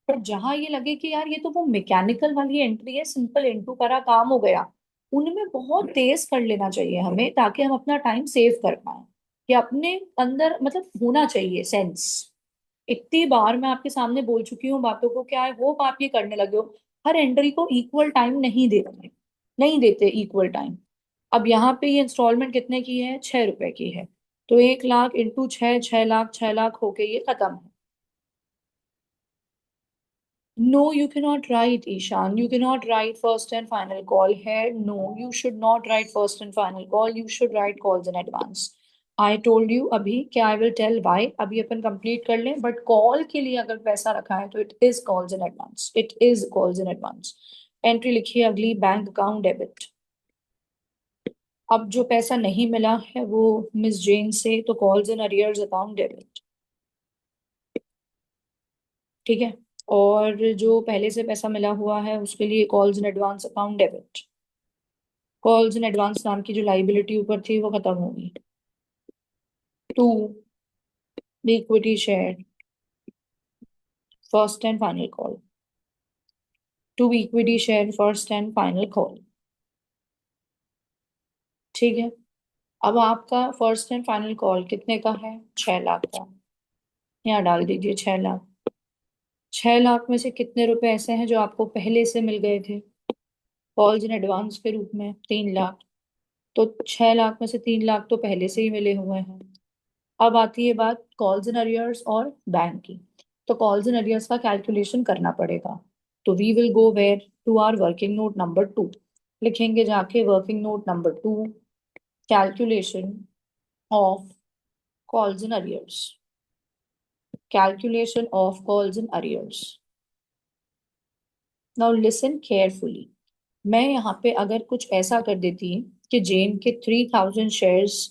पर जहां ये लगे कि यार ये तो वो मैकेनिकल वाली एंट्री है, सिंपल इनटू करा काम हो गया, उनमें बहुत तेज कर लेना चाहिए हमें, ताकि हम अपना टाइम सेव कर पाए। कि अपने अंदर मतलब होना चाहिए सेंस। इतनी बार मैं आपके सामने बोल चुकी हूँ बातों को, क्या है होप आप ये करने लगे हो। हर एंट्री को इक्वल टाइम नहीं देते, नहीं देते इक्वल टाइम। अब यहाँ पे ये इंस्टॉलमेंट कितने की है, 6 रुपए की है। तो 1 लाख इंटू 6, 6 लाख, 6 लाख होके ये खत्म है। No, you cannot write, Ishan. You cannot write first and final call here. No, you should not write first and final call. You should write calls in advance. I told you अभी क्या, I will tell why. अभी अपन complete कर लें, but call के लिए अगर पैसा रखा है तो it is calls in advance, it is calls in advance. Entry लिखिए अगली, बैंक अकाउंट डेबिट। अब जो पैसा नहीं मिला है वो मिस जेन से, तो calls in arrears account debit. ठीक है। और जो पहले से पैसा मिला हुआ है उसके लिए calls in advance account debit. Calls in advance नाम की जो लाइबिलिटी ऊपर थी वो खत्म होगी। To equity share first and final call. To equity share first and final call. ठीक है। अब आपका फर्स्ट एंड फाइनल कॉल कितने का है, 6 लाख का। यहाँ डाल दीजिए 6 लाख। 6 लाख में से कितने रुपए ऐसे हैं जो आपको पहले से मिल गए थे कॉल्स इन एडवांस के रूप में? 3 लाख। तो 6 लाख में से 3 लाख तो पहले से ही मिले हुए हैं। अब आती है बात कॉल्स इन अरियर्स और बैंक की। तो कॉल्स इन अरियर्स का कैलकुलेशन करना पड़ेगा। तो we will go where to our working note number 2। लिखेंगे जाके working note number 2, calculation of calls in arrears. Calculation of calls in arrears. Now listen carefully. मैं यहाँ पे अगर कुछ ऐसा कर देती कि जेन के 3,000 शेयर्स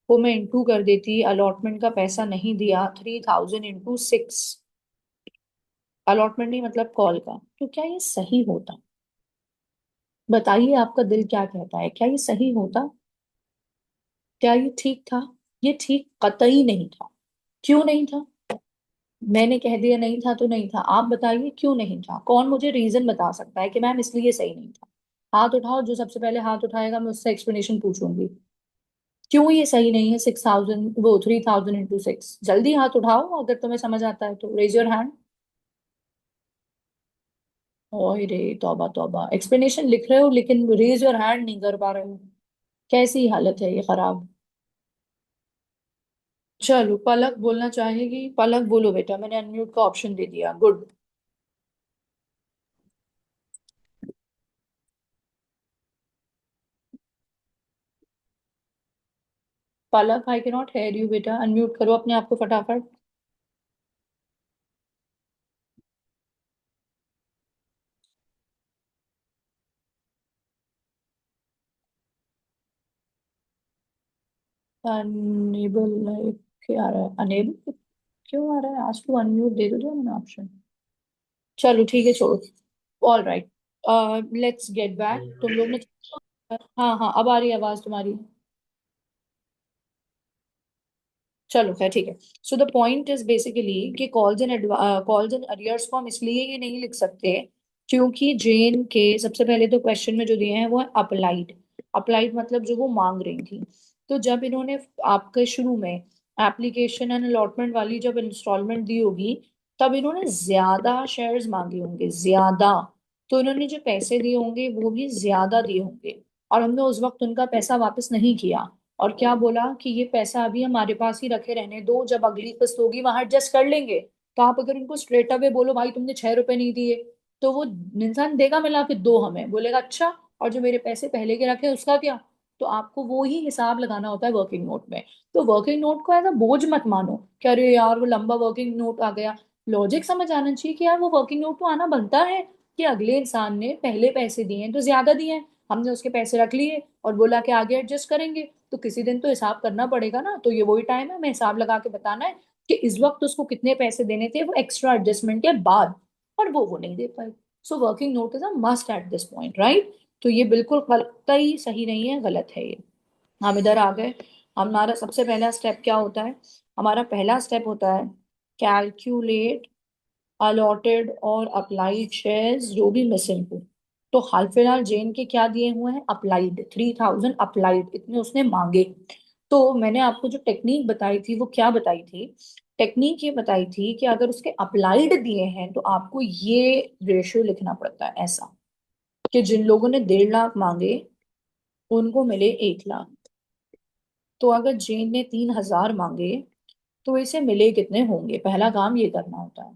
को मैं इंटू कर देती, अलॉटमेंट का पैसा नहीं दिया, 3,000 इंटू 6, अलॉटमेंट नहीं मतलब कॉल का, तो क्या ये सही होता? बताइए आपका दिल क्या कहता है, क्या ये सही होता? क्या ये ठीक था? ये ठीक कतई नहीं था। क्यों नहीं था? मैंने कह दिया नहीं था तो नहीं था, आप बताइए क्यों नहीं था? कौन मुझे रीजन बता सकता है कि मैम इसलिए सही नहीं था? हाथ उठाओ, जो सबसे पहले हाथ उठाएगा मैं उससे एक्सप्लेनेशन पूछूंगी क्यों ये सही नहीं है। 6,000 वो 3,000 इंटू 6, जल्दी हाथ उठाओ अगर तुम्हें समझ आता है तो रेज योर हैंड। ओए रे, तौबा तौबा, एक्सप्लेनेशन लिख रहे हो लेकिन रेज योर हैंड नहीं कर पा रहे हो। कैसी हालत है ये खराब। चलो पलक बोलना चाहेगी, पलक बोलो बेटा, मैंने अनम्यूट का ऑप्शन दे दिया, गुड। पलक आई के नॉट हेयर यू बेटा, अनम्यूट करो अपने आप को फटाफट। अनेबल, क्या आ रहा है अनेबल? क्यों आ रहा है? आज तो अनम्यूट दे दो मैंने ऑप्शन। चलो ठीक है, छोड़ो। All right, let's get back. तुम लोग ने, हाँ हाँ अब आ रही है आवाज तुम्हारी। चलो खैर ठीक है। So the point is basically कि कॉल्स इन अरियर्स को हम इसलिए ये नहीं लिख सकते क्योंकि जेन के सबसे पहले तो क्वेश्चन में जो दिए हैं वो है अप्लाइड। अप्लाइड मतलब जो वो मांग रही थी। तो जब इन्होंने आपके शुरू में एप्लीकेशन एंड अलॉटमेंट वाली जब इंस्टॉलमेंट दी होगी, तब इन्होंने ज्यादा शेयर्स मांगे होंगे, ज्यादा। तो इन्होंने जो पैसे दिए होंगे वो भी ज्यादा दिए होंगे, और हमने उस वक्त उनका पैसा वापस नहीं किया। और क्या बोला कि ये पैसा अभी हमारे पास ही रखे रहने दो, जब अगली किस्त होगी वहां एडजस्ट कर लेंगे। तो आप अगर उनको स्ट्रेट अवे बोलो भाई तुमने 6 रुपए नहीं दिए, तो वो इंसान देगा मिला के दो, हमें बोलेगा अच्छा, और जो मेरे पैसे पहले के रखे उसका क्या? तो आपको वो ही हिसाब लगाना होता है वर्किंग नोट में। तो वर्किंग नोट को एज अ बोझ मत मानो कि अरे यार वो लंबा वर्किंग नोट आ गया। लॉजिक समझ आना चाहिए कि यार वो वर्किंग नोट तो आना बनता है कि अगले इंसान ने पहले पैसे दिए हैं तो ज्यादा दिए हैं, हमने उसके पैसे रख लिए और बोला कि आगे एडजस्ट करेंगे। तो किसी दिन तो हिसाब करना पड़ेगा ना, तो ये वही टाइम है, हमें हिसाब लगा के बताना है कि इस वक्त उसको कितने पैसे देने थे वो एक्स्ट्रा एडजस्टमेंट के बाद, और वो नहीं दे पाए। So working note is a must at this point, right? तो ये बिल्कुल कतई सही नहीं है, गलत है ये। हम इधर आ गए। हमारा सबसे पहला स्टेप क्या होता है? हमारा पहला स्टेप होता है कैलकुलेट अलॉटेड और अप्लाइड शेयर्स जो भी मिसिंग हो। तो हाल फिलहाल जेन के क्या दिए हुए हैं? अप्लाइड, 3,000 अप्लाइड, इतने उसने मांगे। तो मैंने आपको जो टेक्निक बताई थी वो क्या बताई थी? टेक्निक ये बताई थी कि अगर उसके अप्लाइड दिए हैं तो आपको ये रेशियो लिखना पड़ता है ऐसा, कि जिन लोगों ने 1.5 लाख मांगे उनको मिले 1 लाख। तो अगर जेन ने 3,000 मांगे तो इसे मिले कितने होंगे, पहला काम ये करना होता है।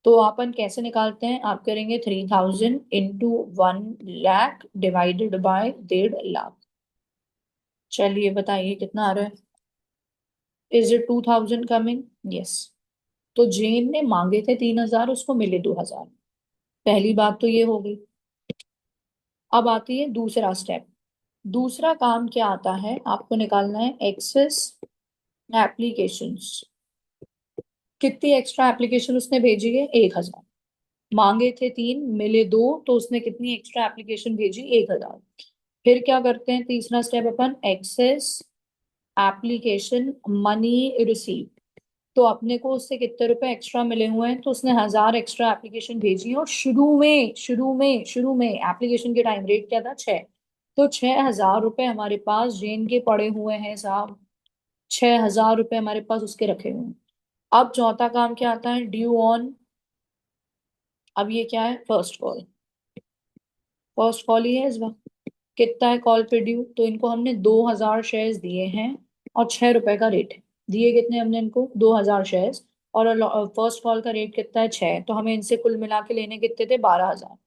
तो अपन कैसे निकालते हैं? आप करेंगे 3,000 into 1 lakh divided by 1.5 lakh. चलिए बताइए कितना आ रहा है। Is it 2,000 coming? यस। तो जेन ने मांगे थे 3,000, उसको मिले 2,000। पहली बात तो ये हो गई। अब आती है दूसरा स्टेप। दूसरा काम क्या आता है? आपको निकालना है एक्सेस एप्लीकेशंस। कितनी एक्स्ट्रा एप्लीकेशन उसने भेजी है? 1,000। मांगे थे 3, मिले 2, तो उसने कितनी एक्स्ट्रा एप्लीकेशन भेजी? 1,000। फिर क्या करते हैं? तीसरा स्टेप अपन एक्सेस एप्लीकेशन मनी रिसीव। तो अपने को उससे कितने रुपए एक्स्ट्रा मिले हुए हैं? तो उसने 1,000 एक्स्ट्रा एप्लीकेशन भेजी है, और शुरू में एप्लीकेशन के टाइम रेट क्या था? 6। तो 6,000 रुपए हमारे पास जेन के पड़े हुए हैं साहब। 6,000 रुपए हमारे पास उसके रखे हुए हैं। अब चौथा काम क्या आता है, ड्यू ऑन, अब ये क्या है, फर्स्ट कॉल, फर्स्ट कॉल ही है इस बार। कितना है कॉल पे ड्यू, तो इनको हमने 2000 दिए हैं और 6 रुपए का रेट है। दिए कितने हमने इनको, 2000 और फर्स्ट कॉल का रेट कितना है, 6, तो हमें इनसे कुल मिला के लेने कितने थे, 12,000।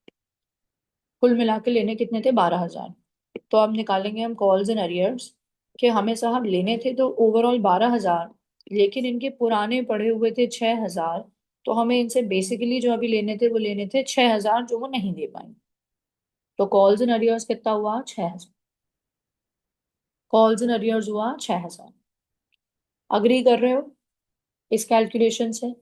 कुल मिला के लेने कितने थे, 12,000। तो अब निकालेंगे हम कॉल्स इन अरियर्स, कि हमें साहब लेने थे तो ओवरऑल 12,000, लेकिन इनके पुराने पड़े हुए थे 6,000। तो हमें इनसे बेसिकली जो अभी लेने थे वो लेने थे 6,000, जो वो नहीं दे पाएंगे। तो कॉल्स इन अरियर्स कितना हुआ, 6,000। कॉल्स इन अरियर्स हुआ 6,000। अग्री कर रहे हो इस कैलकुलेशन से?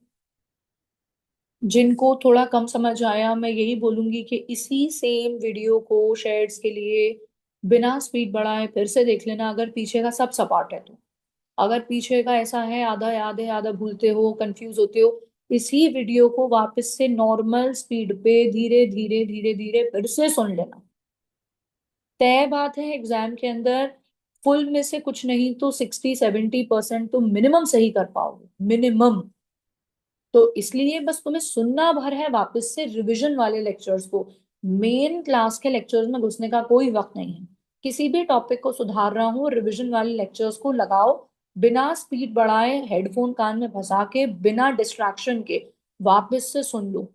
जिनको थोड़ा कम समझ आया, मैं यही बोलूंगी कि इसी सेम वीडियो को शेयर्स के लिए बिना स्पीड बढ़ाए फिर से देख लेना, अगर पीछे का सब सपाट है तो। अगर पीछे का ऐसा है आधा याद है आधा भूलते हो कंफ्यूज होते हो, इसी वीडियो को वापस से नॉर्मल स्पीड पे धीरे धीरे धीरे धीरे फिर से सुन लेना। तय बात है एग्जाम के अंदर फुल में से कुछ नहीं तो 60-70% तो मिनिमम सही कर पाओगे, मिनिमम। तो इसलिए बस तुम्हें सुनना भर है वापस से रिवीजन वाले लेक्चर्स को। मेन क्लास के लेक्चर्स में घुसने का कोई वक्त नहीं है। किसी भी टॉपिक को सुधार रहा हूँ, रिवीजन वाले लेक्चर्स को लगाओ, बिना स्पीड बढ़ाए हेडफोन कान में फंसा के बिना डिस्ट्रैक्शन के वापस से सुन लो।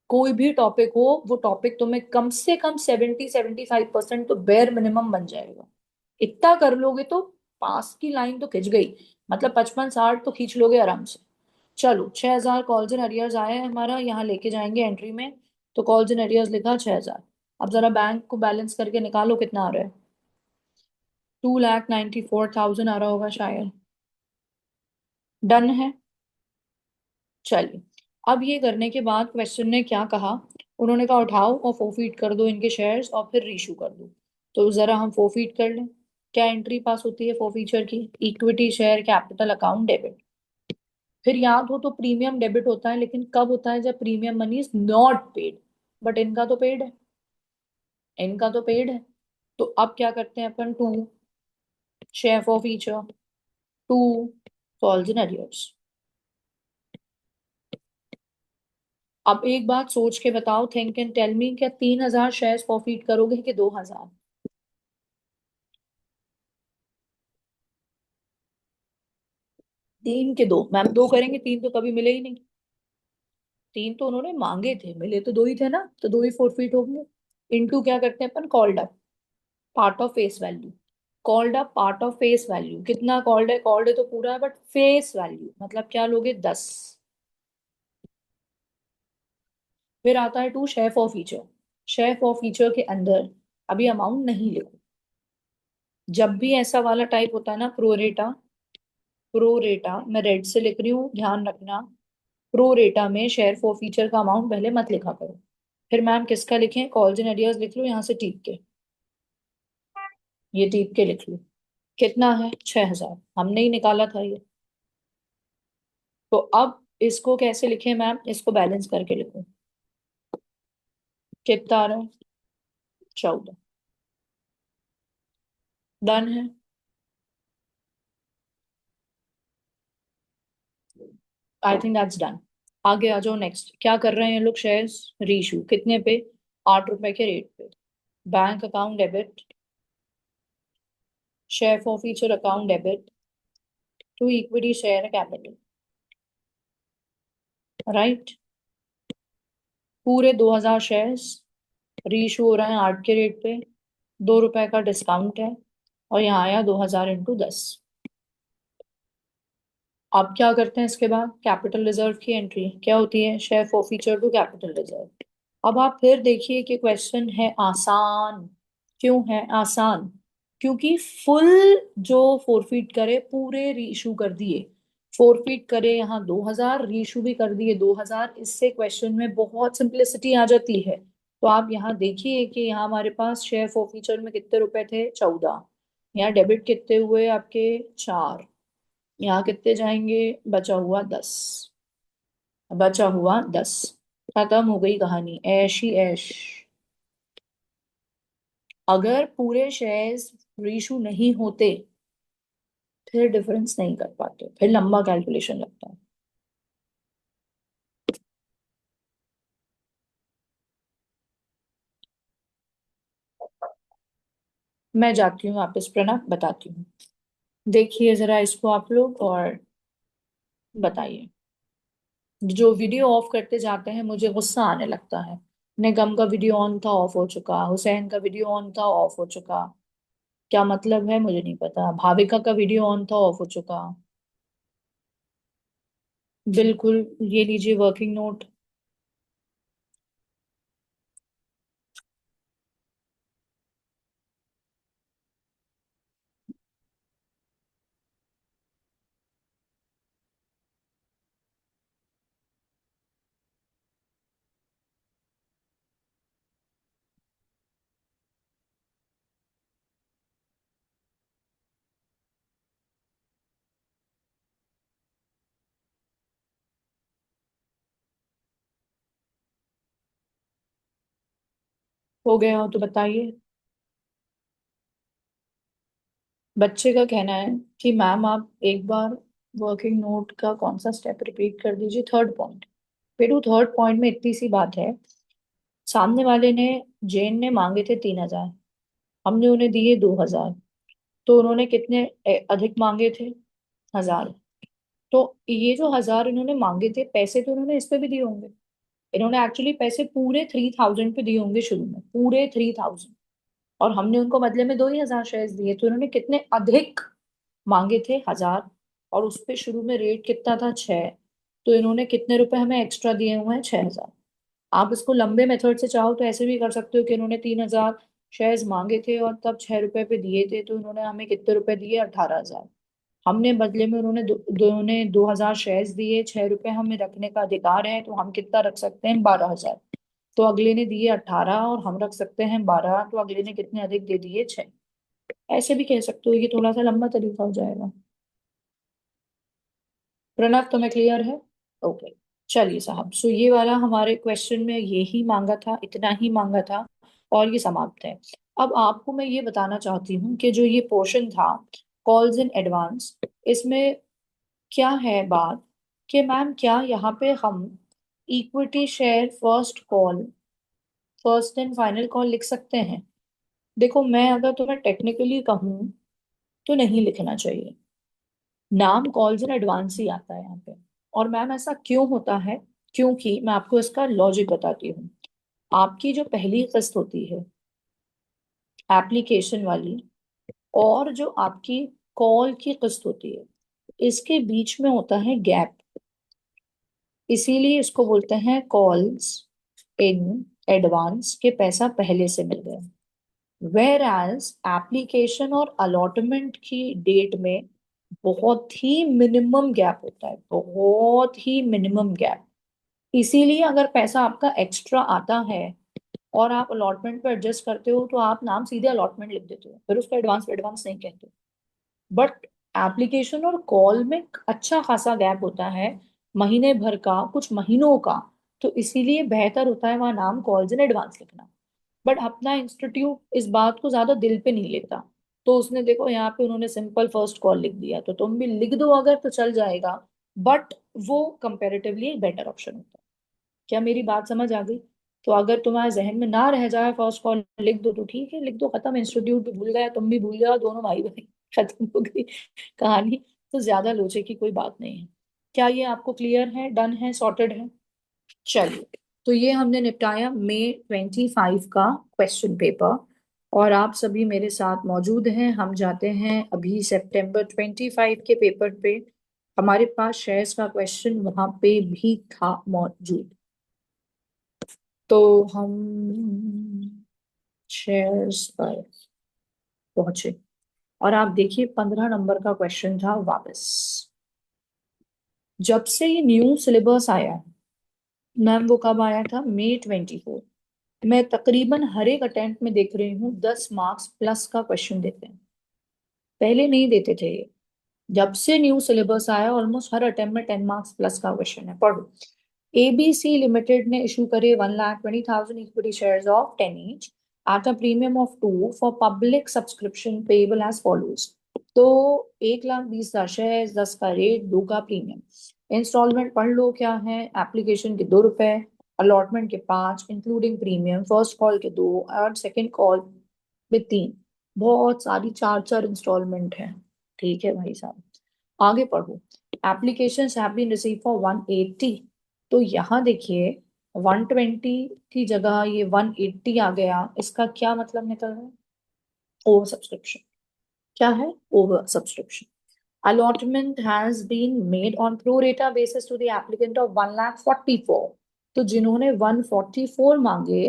कोई भी टॉपिक हो, वो टॉपिक तुम्हें कम से कम 70-75% तो बेर मिनिमम बन जाएगा। इतना कर लोगे तो पास की लाइन तो खिंच गई, मतलब 55-60 तो खींच लोगे आराम से। चलो 6,000 कॉल्स इन अरियर्स आया है हमारा, यहाँ लेके जाएंगे एंट्री में। तो कॉल्स इन अरियर्स लिखा 6,000। अब जरा बैंक को बैलेंस करके निकालो कितना आ रहा है, 2,94,000 आ रहा होगा शायद। डन है। चलिए, अब ये करने के बाद क्वेश्चन ने क्या कहा, उन्होंने कहा उठाओ और फोरफीट कर दो इनके शेयर्स और फिर रीशू कर दो। तो जरा हम फोरफीट कर लें। क्या एंट्री पास होती है फोरफीचर की, equity share capital account debit. फिर याद हो तो प्रीमियम डेबिट होता है, लेकिन कब होता है, जब premium money is not paid. But इनका तो पेड है, इनका तो पेड है। तो अब क्या करते हैं अपन, to share forfeiture, to calls in arrears. अब एक बात सोच के बताओ, थिंक एंड टेल मी, क्या 3,000 शेयर्स फॉरफीट करोगे कि 2,000? 3 के 2, मैम 2 करेंगे, 3 तो कभी मिले ही नहीं। 3 तो उन्होंने मांगे थे, मिले तो 2 ही थे ना, तो 2 ही फॉरफीट हो गए। इनटू क्या करते हैं अपन, called up part of face value. Called up part of face value, कितना कॉल्ड है, कॉल्ड है तो पूरा है, बट फेस वैल्यू मतलब क्या लोगे, 10। फिर आता है to share forfeiture. Share forfeiture के अंदर अभी अमाउंट नहीं लिखो। जब भी ऐसा वाला टाइप होता है ना, प्रोरेटा, प्रोरेटा मैं रेड से लिख रही हूँ, ध्यान रखना। प्रोरेटा में शेयर फॉर फीचर का अमाउंट पहले मत लिखा करो। फिर मैम किसका लिखें, कॉल्स इन एरियाज लिख लो यहाँ से टीप के, ये टीप के लिख लो। कितना है, 6,000, हमने ही निकाला था ये। तो अब इसको कैसे लिखें मैम, इसको बैलेंस करके लिखो। कितना आ रहा है, 14। डन है। आई थिंक दैट्स डन। आगे आ जाओ, नेक्स्ट क्या कर रहे हैं ये लोग, शेयर्स रीइशू कितने पे, 8 रुपए के रेट पे। Bank account debit, share forfeiture account debit to equity share capital, right. पूरे 2,000 शेयर्स रीइशू हो रहे हैं 8 के रेट पे, 2 रुपए का डिस्काउंट है, और यहाँ आया 2,000 इंटू 10। अब क्या करते हैं इसके बाद, कैपिटल रिजर्व की एंट्री क्या होती है, share forfeiture to capital reserve. अब आप फिर देखिए कि क्वेश्चन है आसान। क्यों है आसान, क्योंकि फुल जो फोरफीट करे पूरे रीइशू कर दिए। फोरफीट करे यहाँ 2,000, रीइशू भी कर दिए 2,000, इससे क्वेश्चन में बहुत सिंप्लिसिटी आ जाती है। तो आप यहाँ देखिए कि यहाँ हमारे पास शेयर फॉरफीचर में कितने रुपए थे, 14। यहाँ डेबिट कितने हुए आपके, 4। यहाँ कितने जाएंगे, बचा हुआ 10, बचा हुआ 10। खत्म हो गई कहानी, ऐश ही ऐश। अगर पूरे शेयर्स रीइशू नहीं होते फिर डिफरेंस नहीं कर पाते, फिर लंबा कैलकुलेशन लगता है। मैं जाती हूँ वापस, प्रणव बताती हूँ। देखिए जरा इसको आप लोग और बताइए। जो वीडियो ऑफ करते जाते हैं मुझे गुस्सा आने लगता है। निगम का वीडियो ऑन था, ऑफ हो चुका। हुसैन का वीडियो ऑन था, ऑफ हो चुका। क्या मतलब है मुझे नहीं पता। भाविका का वीडियो ऑन था, ऑफ हो चुका। बिल्कुल। ये लीजिए वर्किंग नोट। हो गया हो तो बताइए। बच्चे का कहना है कि मैम आप एक बार वर्किंग नोट का कौन सा स्टेप रिपीट कर दीजिए, थर्ड पॉइंट। बेटू थर्ड पॉइंट में इतनी सी बात है। सामने वाले ने, जेन ने मांगे थे 3,000, हमने उन्हें दिए 2,000। तो उन्होंने कितने अधिक मांगे थे? 1,000। तो ये जो 1,000 इन्होंने मांगे थे, पैसे तो इन्होंने इस पे भी दिए होंगे। इन्होंने एक्चुअली पैसे पूरे 3,000 पे दिए होंगे शुरू में, पूरे 3,000। और हमने उनको बदले में 2,000 शेयर्स दिए, तो इन्होंने कितने अधिक मांगे थे? 1,000। और उस पे शुरू में रेट कितना था? 6। तो इन्होंने कितने रुपए हमें एक्स्ट्रा दिए हुए हैं? 6,000। आप इसको लंबे मेथड से चाहो तो ऐसे भी कर सकते हो कि इन्होंने 3,000 शेयर्स मांगे थे और तब 6 रुपए पे दिए थे, तो इन्होंने हमें कितने रुपए दिए? 18,000। हमने बदले में उन्होंने दोनों 2,000 शेयर्स दिए, 6 रुपए हमें रखने का अधिकार है, तो हम कितना रख सकते हैं? 12,000। तो अगले ने दिए 18 और हम रख सकते हैं 12, तो अगले ने कितने अधिक दे दिए? 6। ऐसे भी कह सकते हो, ये थोड़ा सा लंबा तरीका हो जाएगा। प्रणव तुम्हें क्लियर है? ओके। चलिए साहब, सो ये वाला हमारे क्वेश्चन में ये ही मांगा था, इतना ही मांगा था। और ये समाप्त है। अब आपको मैं ये बताना चाहती हूँ कि जो ये पोर्शन था, कॉल्स इन एडवांस, इसमें क्या है बात कि मैम क्या यहाँ पे हम equity share first call, first and final call लिख सकते हैं? देखो मैं अगर तुम्हें टेक्निकली कहूँ तो नहीं लिखना चाहिए। नाम कॉल्स इन एडवांस ही आता है यहाँ पे। और मैम ऐसा क्यों होता है? क्योंकि मैं आपको इसका लॉजिक बताती हूँ। आपकी जो पहली किस्त होती है एप्लीकेशन वाली, और जो आपकी कॉल की किस्त होती है, इसके बीच में होता है गैप। इसीलिए इसको बोलते हैं कॉल्स इन एडवांस, के पैसा पहले से मिल गया। वेयर एज एप्लीकेशन और अलॉटमेंट की डेट में बहुत ही मिनिमम गैप होता है, बहुत ही मिनिमम गैप। इसीलिए अगर पैसा आपका एक्स्ट्रा आता है और आप अलॉटमेंट पे एडजस्ट करते हो, तो आप नाम सीधे अलॉटमेंट लिख देते हो, फिर उसको एडवांस एडवांस नहीं कहते। बट एप्लीकेशन और कॉल में अच्छा खासा गैप होता है, महीने भर का, कुछ महीनों का। तो इसीलिए बेहतर होता है वहां नाम कॉल्स इन एडवांस लिखना। बट अपना इंस्टीट्यूट इस बात को ज्यादा दिल पे नहीं लेता। तो उसने, देखो यहाँ पे उन्होंने सिंपल फर्स्ट कॉल लिख दिया, तो तुम भी लिख दो अगर, तो चल जाएगा। बट वो कंपेरेटिवली एक बेटर ऑप्शन होता है। क्या मेरी बात समझ आ गई? तो अगर तुम्हारे जहन में ना रह जाए फर्स्ट कॉल, लिख दो तो ठीक है, लिख दो, खत्म। इंस्टीट्यूट भी भूल गया, तुम भी भूल जाओ, दोनों भाई भाई खत्म हो गई कहानी। तो ज्यादा लोचे की कोई बात नहीं है। क्या ये आपको क्लियर है, डन है, सॉर्टेड है? चलिए। तो ये हमने निपटाया May 25 का क्वेश्चन पेपर। और आप सभी मेरे साथ मौजूद हैं। हम जाते हैं अभी September 25 के पेपर पे। हमारे पास शेयर्स का क्वेश्चन वहां पे भी था मौजूद। तो हम शेयर्स पर पहुंचे। और आप देखिए 15 नंबर का क्वेश्चन था वापस। जब से ये न्यू सिलेबस आया है, मैम वो कब आया था? May 24। मैं तकरीबन हर एक अटेम्प्ट में देख रही हूँ 10 मार्क्स प्लस का क्वेश्चन देते हैं। पहले नहीं देते थे ये। जब से न्यू सिलेबस आया, ऑलमोस्ट हर अटेम्प्ट में 10 मार्क्स प्लस का क्वेश्चन है। पढ़ो। एबीसी लिमिटेड ने इशू करे 1,20,000 equity shares of 10 each at a premium of 2 for public subscription payable as follows. तो 1,20,000 शेयर, 10 का रेट, 2 का प्रीमियम। इंस्टॉलमेंट पढ़ लो क्या है। एप्लीकेशन के 2 रुपए, अलॉटमेंट के 5 इंक्लूडिंग प्रीमियम, फर्स्ट कॉल के 2 और सेकेंड कॉल में 3। बहुत सारी 4 4 इंस्टॉलमेंट है। ठीक है भाई साहब, आगे पढ़ो। Application have been receive for 180। तो यहाँ देखिए 120 की जगह ये 180 आ गया, इसका क्या मतलब निकल रहा है? Over subscription. क्या है? Over subscription. Allotment has been made on pro rata basis to the applicant of 1,44,000। तो जिन्होंने 144 मांगे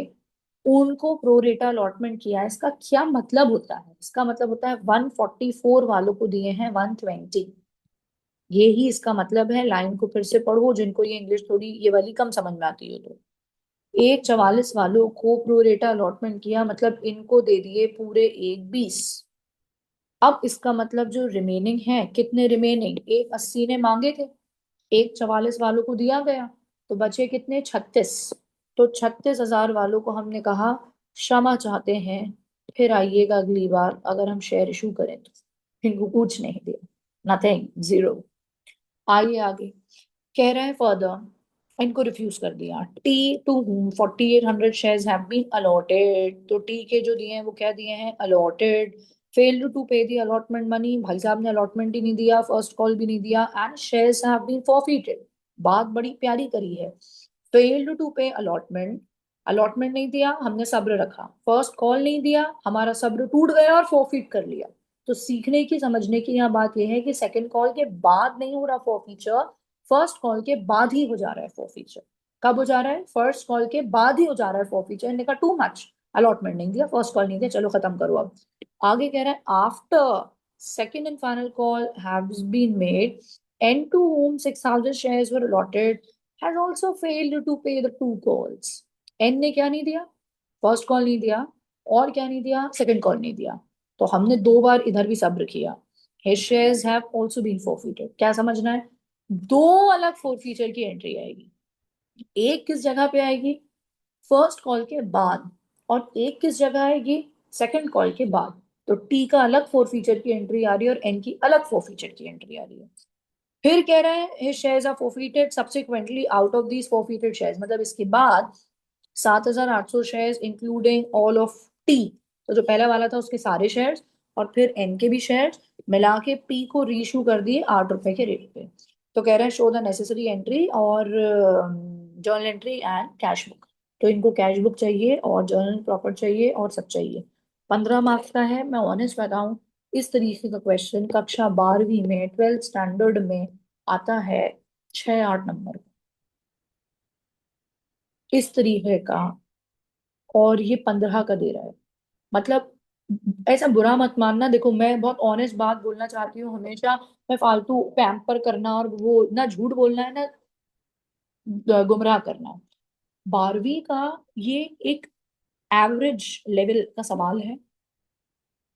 उनको प्रो रेटा अलॉटमेंट किया है। इसका क्या मतलब होता है? इसका मतलब होता है 144 वालों को दिए हैं 120। ये ही इसका मतलब है। लाइन को फिर से पढ़ो, जिनको ये इंग्लिश थोड़ी ये वाली कम समझ में आती है तो। एक 44 वालों को प्रो रेटा अलॉटमेंट किया, मतलब इनको दे दिए पूरे एक 20। अब इसका मतलब जो रिमेनिंग है, कितने रिमेनिंग? एक 80 ने मांगे थे, एक 44 वालों को दिया गया, तो बचे कितने? 36। तो 36,000 वालों को हमने कहा क्षमा चाहते हैं, फिर आइएगा अगली बार अगर हम शेयर इशू करें तो। इनको कुछ नहीं दिया, नथिंग, जीरो। आइए आगे। कह रहे हैं फर्दर, इनको रिफ्यूज कर दिया। T to whom 4800 shares have been allotted. तो टी के जो दिए हैं वो क्या दिए हैं? Allotted. Failed to pay the allotment money, भाई साहब ने अलॉटमेंट ही नहीं दिया, फर्स्ट कॉल भी नहीं दिया। And shares have been forfeited. बात बड़ी प्यारी करी है। Failed to pay allotment, allotment नहीं दिया, हमने सब्र रखा। फर्स्ट कॉल नहीं दिया, हमारा सब्र टूट गया और फॉरफिट कर लिया। तो सीखने की, समझने की यहाँ बात यह है कि सेकंड कॉल के बाद नहीं हो रहा फॉरफीचर, फर्स्ट कॉल के बाद ही हो जा रहा है फॉरफीचर। कब हो जा रहा है? फर्स्ट कॉल के बाद ही हो जा रहा है फॉरफीचर। इन्होंने कहा टू मच, अलॉटमेंट नहीं दिया, फर्स्ट कॉल नहीं दिया, चलो खत्म करो अब। आगे कह रहा है after second and final call haves been made, and to whom 6,000 shares were allotted has also failed to pay the two calls। N ने क्या नहीं दिया? फर्स्ट कॉल नहीं दिया, और क्या नहीं दिया? सेकंड कॉल नहीं दिया। तो हमने 2 बार इधर भी सब्र किया। his shares have also been forfeited। क्या समझना है? दो अलग फॉरफीचर की एंट्री आएगी। एक किस जगह पे आएगी? फर्स्ट कॉल के बाद। और एक किस जगह आएगी? सेकंड कॉल के बाद। तो टी का अलग फॉरफीचर की एंट्री आ रही है और एन की अलग फॉरफीचर की एंट्री आ रही है। फिर कह रहा है his shares are forfeited subsequently out of these forfeited shares, मतलब इसके बाद 7,800 shares including all of T. तो जो पहला वाला था उसके सारे शेयर्स और फिर एन के भी शेयर्स मिला के पी को रीइशू कर दिए 8 रुपए के रेट पे। तो कह रहे हैं शो द नेसेसरी एंट्री और journal entry and cash book. तो इनको कैश बुक चाहिए और जर्नल प्रॉपर चाहिए और सब चाहिए। 15 मार्क्स का है। मैं ऑनेस्ट बताऊं, इस तरीके का क्वेश्चन कक्षा 12वीं में 12th स्टैंडर्ड में आता है 6 8 नंबर इस तरीके का, और ये 15 का दे रहा है। मतलब ऐसा बुरा मत मानना, देखो मैं बहुत ऑनेस्ट बात बोलना चाहती हूँ हमेशा। मैं फालतू पैम्पर करना और वो ना झूठ बोलना है ना गुमराह करना है। 12वीं का ये एक एवरेज लेवल का सवाल है,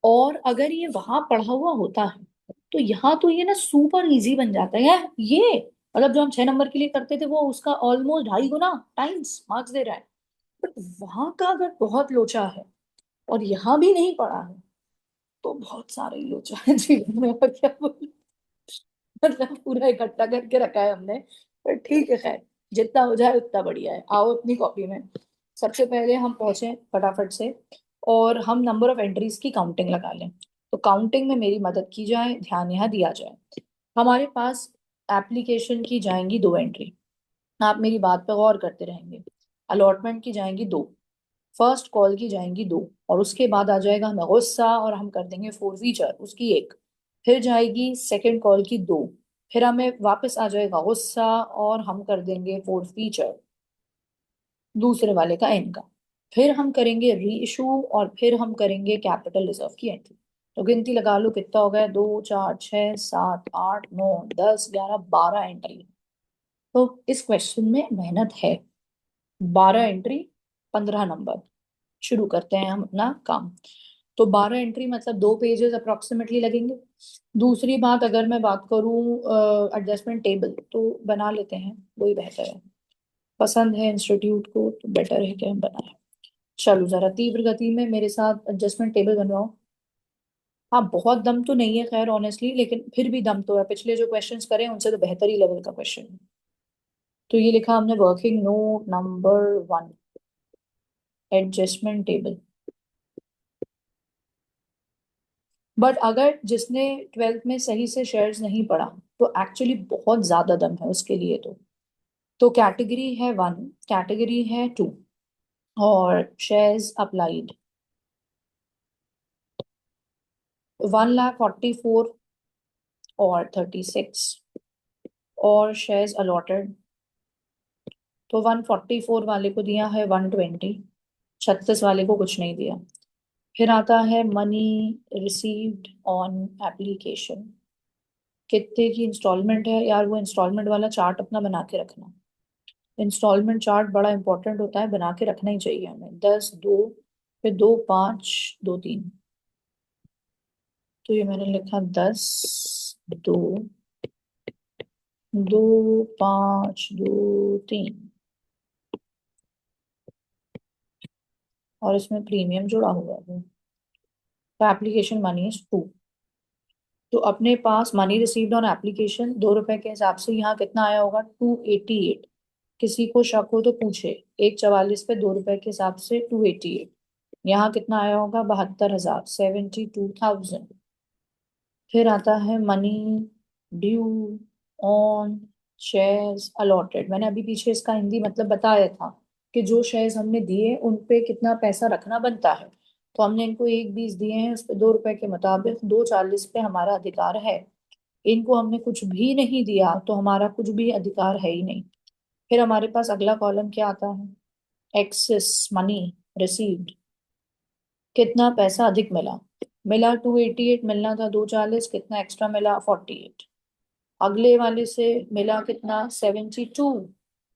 और अगर ये वहां पढ़ा हुआ होता है तो यहाँ तो ये ना सुपर इजी बन जाता है यार ये। मतलब जो हम 6 नंबर के लिए करते थे वो उसका ऑलमोस्ट 2.5 गुना टाइम्स मार्क्स दे रहा है। बट वहां का अगर बहुत लोचा है और यहाँ भी नहीं पढ़ा है तो बहुत सारा ही लोचा है जीवन में, और क्या बोलूं। मतलब पूरा इकट्ठा करके रखा है हमने। पर ठीक है, खैर जितना हो जाए उतना बढ़िया है। आओ अपनी कॉपी में सबसे पहले हम पहुंचे फटाफट से, और हम नंबर ऑफ एंट्रीज की काउंटिंग लगा लें। तो काउंटिंग में मेरी मदद की जाए, ध्यान यहाँ दिया जाए। हमारे पास एप्लीकेशन की जाएंगी 2 एंट्री, आप मेरी बात पर गौर करते रहेंगे। अलॉटमेंट की जाएंगी 2, फर्स्ट कॉल की जाएंगी 2, और उसके बाद आ जाएगा हमें गुस्सा और हम कर देंगे फॉरफीचर उसकी 1। फिर जाएगी सेकंड कॉल की 2, फिर हमें वापस आ जाएगा गुस्सा और हम कर देंगे फॉरफीचर दूसरे वाले का एन का। फिर हम करेंगे री इशू और फिर हम करेंगे कैपिटल रिजर्व की एंट्री। तो गिनती लगा लो कितना हो गया, 2 4 6 7 8 9 10 11 12 एंट्री। तो इस क्वेश्चन में मेहनत है। 12 एंट्री, 15 नंबर। शुरू करते हैं हम अपना काम। तो 12 एंट्री मतलब 2 पेजेस अप्रोक्सीमेटली लगेंगे। दूसरी बात, अगर मैं बात करूं एडजस्टमेंट टेबल, तो बना लेते हैं, वही बेहतर है। पसंद है इंस्टीट्यूट को तो बेटर है कि हम बनाएं। चलो जरा तीव्र गति में मेरे साथ एडजस्टमेंट टेबल बनवाओ। हाँ बहुत दम तो नहीं है खैर ऑनेस्टली, लेकिन फिर भी दम तो है, पिछले जो क्वेश्चंस करे हैं उनसे तो बेहतर ही लेवल का क्वेश्चन है। तो ये लिखा हमने working note number 1, adjustment table. But अगर जिसने 12th में सही से शेयर्स नहीं पढ़ा तो एक्चुअली बहुत ज्यादा दम है उसके लिए। तो कैटेगरी है 1, कैटेगरी है 2, और शेयर्स अप्लाइड 1,44 और 36, और शेयर्स अलॉटेड तो 144 वाले को दिया है 120, 36 वाले को कुछ नहीं दिया। फिर आता है मनी रिसीव्ड ऑन एप्लीकेशन, कितने की इंस्टॉलमेंट है यार, वो इंस्टॉलमेंट वाला चार्ट अपना बना के रखना। इंस्टॉलमेंट चार्ट बड़ा इंपॉर्टेंट होता है, बना के रखना ही चाहिए हमें। 10, 2, फिर 2, 5, 2, 3। तो ये मैंने लिखा 10, 2, 2, 5, 2, 3, और इसमें प्रीमियम जुड़ा हुआ है। तो एप्लीकेशन मनी इज 2। तो अपने पास मनी रिसीव्ड ऑन एप्लीकेशन 2 रुपए के हिसाब से यहाँ कितना आया होगा, 288। किसी को शक हो तो पूछे, 144 पे 2 रुपए के हिसाब से 288, यहाँ कितना आया होगा, 72,000, 72,000। फिर आता है money due on shares allotted. मैंने अभी पीछे इसका हिंदी मतलब बताया था कि जो शेयर्स हमने दिए उन पे कितना पैसा रखना बनता है। तो हमने इनको 1,20 दिए हैं, उस पे 2 रुपए के मुताबिक 2,40 पे हमारा अधिकार है। इनको हमने कुछ भी नहीं दिया तो हमारा कुछ भी अधिकार है ही नहीं। फिर हमारे पास अगला कॉलम क्या आता है, एक्सेस मनी रिसीव्ड, कितना पैसा अधिक मिला। मिला 288, मिलना था 240, कितना एक्स्ट्रा मिला, 48। अगले वाले से मिला कितना, 72,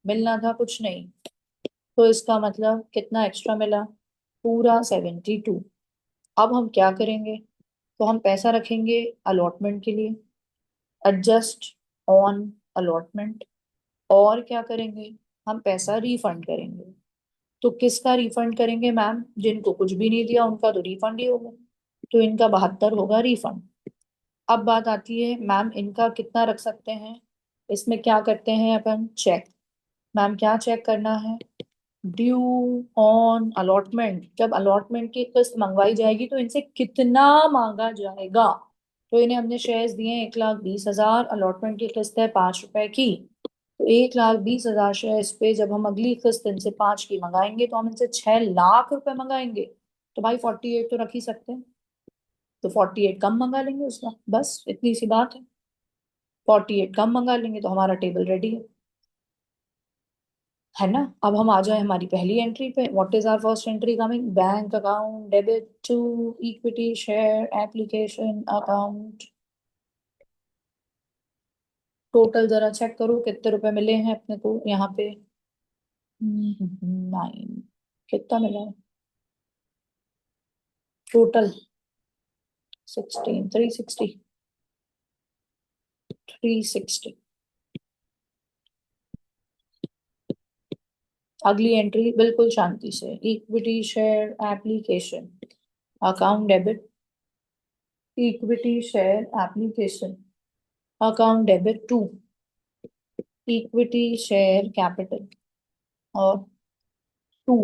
मिलना था कुछ नहीं, तो इसका मतलब कितना एक्स्ट्रा मिला, पूरा 72। अब हम क्या करेंगे, तो हम पैसा रखेंगे अलॉटमेंट के लिए, एडजस्ट ऑन अलॉटमेंट। और क्या करेंगे, हम पैसा रिफंड करेंगे। तो किसका रिफंड करेंगे मैम, जिनको कुछ भी नहीं दिया उनका तो रिफंड ही होगा। तो इनका 72 होगा रिफंड। अब बात आती है मैम इनका कितना रख सकते हैं। इसमें क्या करते हैं अपन, चेक। मैम क्या चेक करना है, ड्यू ऑन अलॉटमेंट। जब अलॉटमेंट की किस्त मंगवाई जाएगी तो इनसे कितना मांगा जाएगा। तो इन्हें हमने शेयर्स दिए 1,20,000, अलॉटमेंट की किस्त है 5 रुपए की। तो 1,20,000 शेयर्स पे जब हम अगली किस्त इनसे 5 की मंगाएंगे तो हम इनसे 6 लाख रुपए मंगाएंगे। तो भाई 48 तो रख ही सकते हैं, तो 48 कम मंगा लेंगे उसका, बस इतनी सी बात है। 48 कम मंगा लेंगे तो हमारा टेबल रेडी है ना। अब हम आ जाए हमारी पहली एंट्री पे। What is our first entry coming, bank account debit to equity share application account. Total जरा चेक करो कितने रुपए मिले हैं अपने को यहाँ पे। 9, कितना मिला टोटल, 16, 360, 360। अगली एंट्री बिल्कुल शांति से, equity share application account debit, equity share application account debit to equity share capital, और टू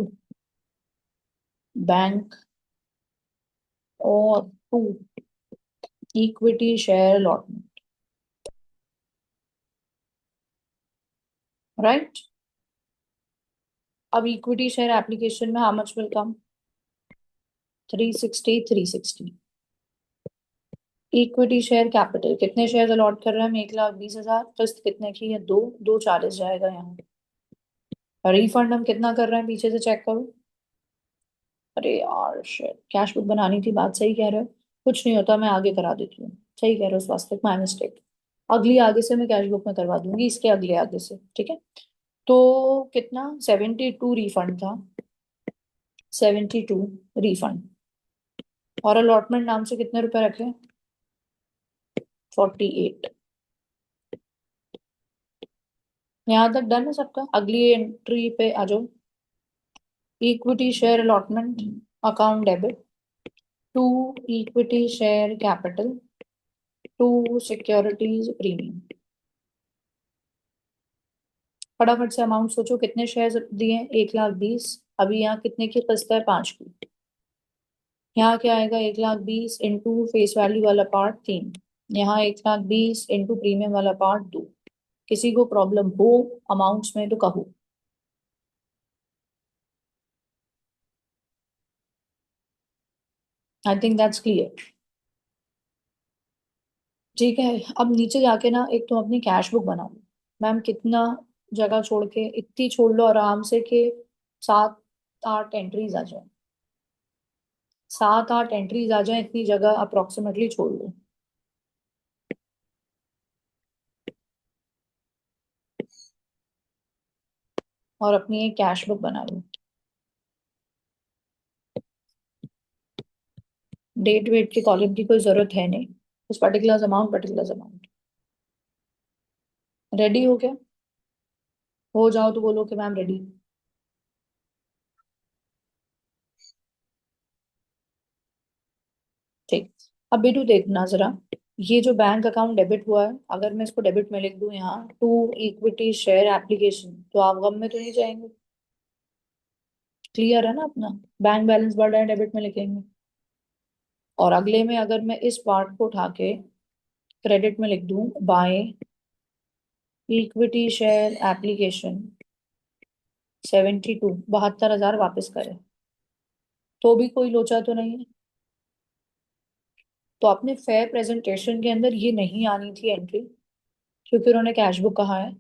बैंक, और to equity share allotment. Right. अब इक्विटी शेयर एप्लीकेशन में how much will come, 360, 360। Equity share capital कितने share allot कर रहे हैं हम, 1,20,000, किस्त कितने की है, 2, 240 जाएगा यहाँ। रिफंड हम कितना कर रहे हैं पीछे से चेक करो। अरे यार शिट, कैश बुक बनानी थी, बात सही कह रहे हो। कुछ नहीं होता, मैं आगे करा देती हूँ। सही कह रहे हो, उस वास्ते माई मिस्टेक। अगली आगे से मैं कैश बुक में करवा दूंगी, इसके अगले आगे से, ठीक है। तो कितना, 72 रिफंड था, 72 रिफंड। और अलॉटमेंट नाम से कितने रुपए रखे, 48। यहाँ तक डन है सबका। अगली एंट्री पे आ जाओ, equity share allotment account debit to equity share capital to securities premium. फटाफट से अमाउंट सोचो, कितने शेयर दिए, 1,20,000। अभी यहाँ कितने की किस्त है, 5 की। यहाँ क्या आएगा, 1,20,000 इंटू फेस वैल्यू वाला पार्ट 3, यहाँ 1,20,000 इंटू प्रीमियम वाला पार्ट 2। किसी को प्रॉब्लम हो अमाउंट्स में तो कहो। आई थिंक दैट्स क्लियर। ठीक है, अब नीचे जाके ना एक तो अपनी कैश बुक बना लो। मैम कितना जगह छोड़ के, इतनी छोड़ लो आराम से कि 7-8 एंट्रीज आ जाए, 7-8 एंट्रीज आ जाए, इतनी जगह अप्रोक्सीमेटली छोड़ लो। और अपनी एक कैश बुक बना लो। डेट वेट की कॉलम की कोई जरूरत है नहीं, उस particular amount particular amount. Ready हो क्या? हो जाओ तो बोलो कि मैम रेडी। ठीक। अब बेटू देखना जरा, ये जो बैंक अकाउंट डेबिट हुआ है, अगर मैं इसको डेबिट में लिख दूं यहाँ टू इक्विटी शेयर एप्लीकेशन, तो आप गम में तो नहीं जाएंगे? क्लियर है ना अपना? बैंक बैलेंस बढ़ रहा है, डेबिट में लिखेंगे। और अगले में अगर मैं इस पार्ट को उठा के क्रेडिट में लिख दूं, बाय इक्विटी शेयर एप्लीकेशन 72, 72,000 वापस करें, तो भी कोई लोचा तो नहीं है? तो अपने फेयर प्रेजेंटेशन के अंदर ये नहीं आनी थी एंट्री, क्योंकि उन्होंने कैश बुक कहा है,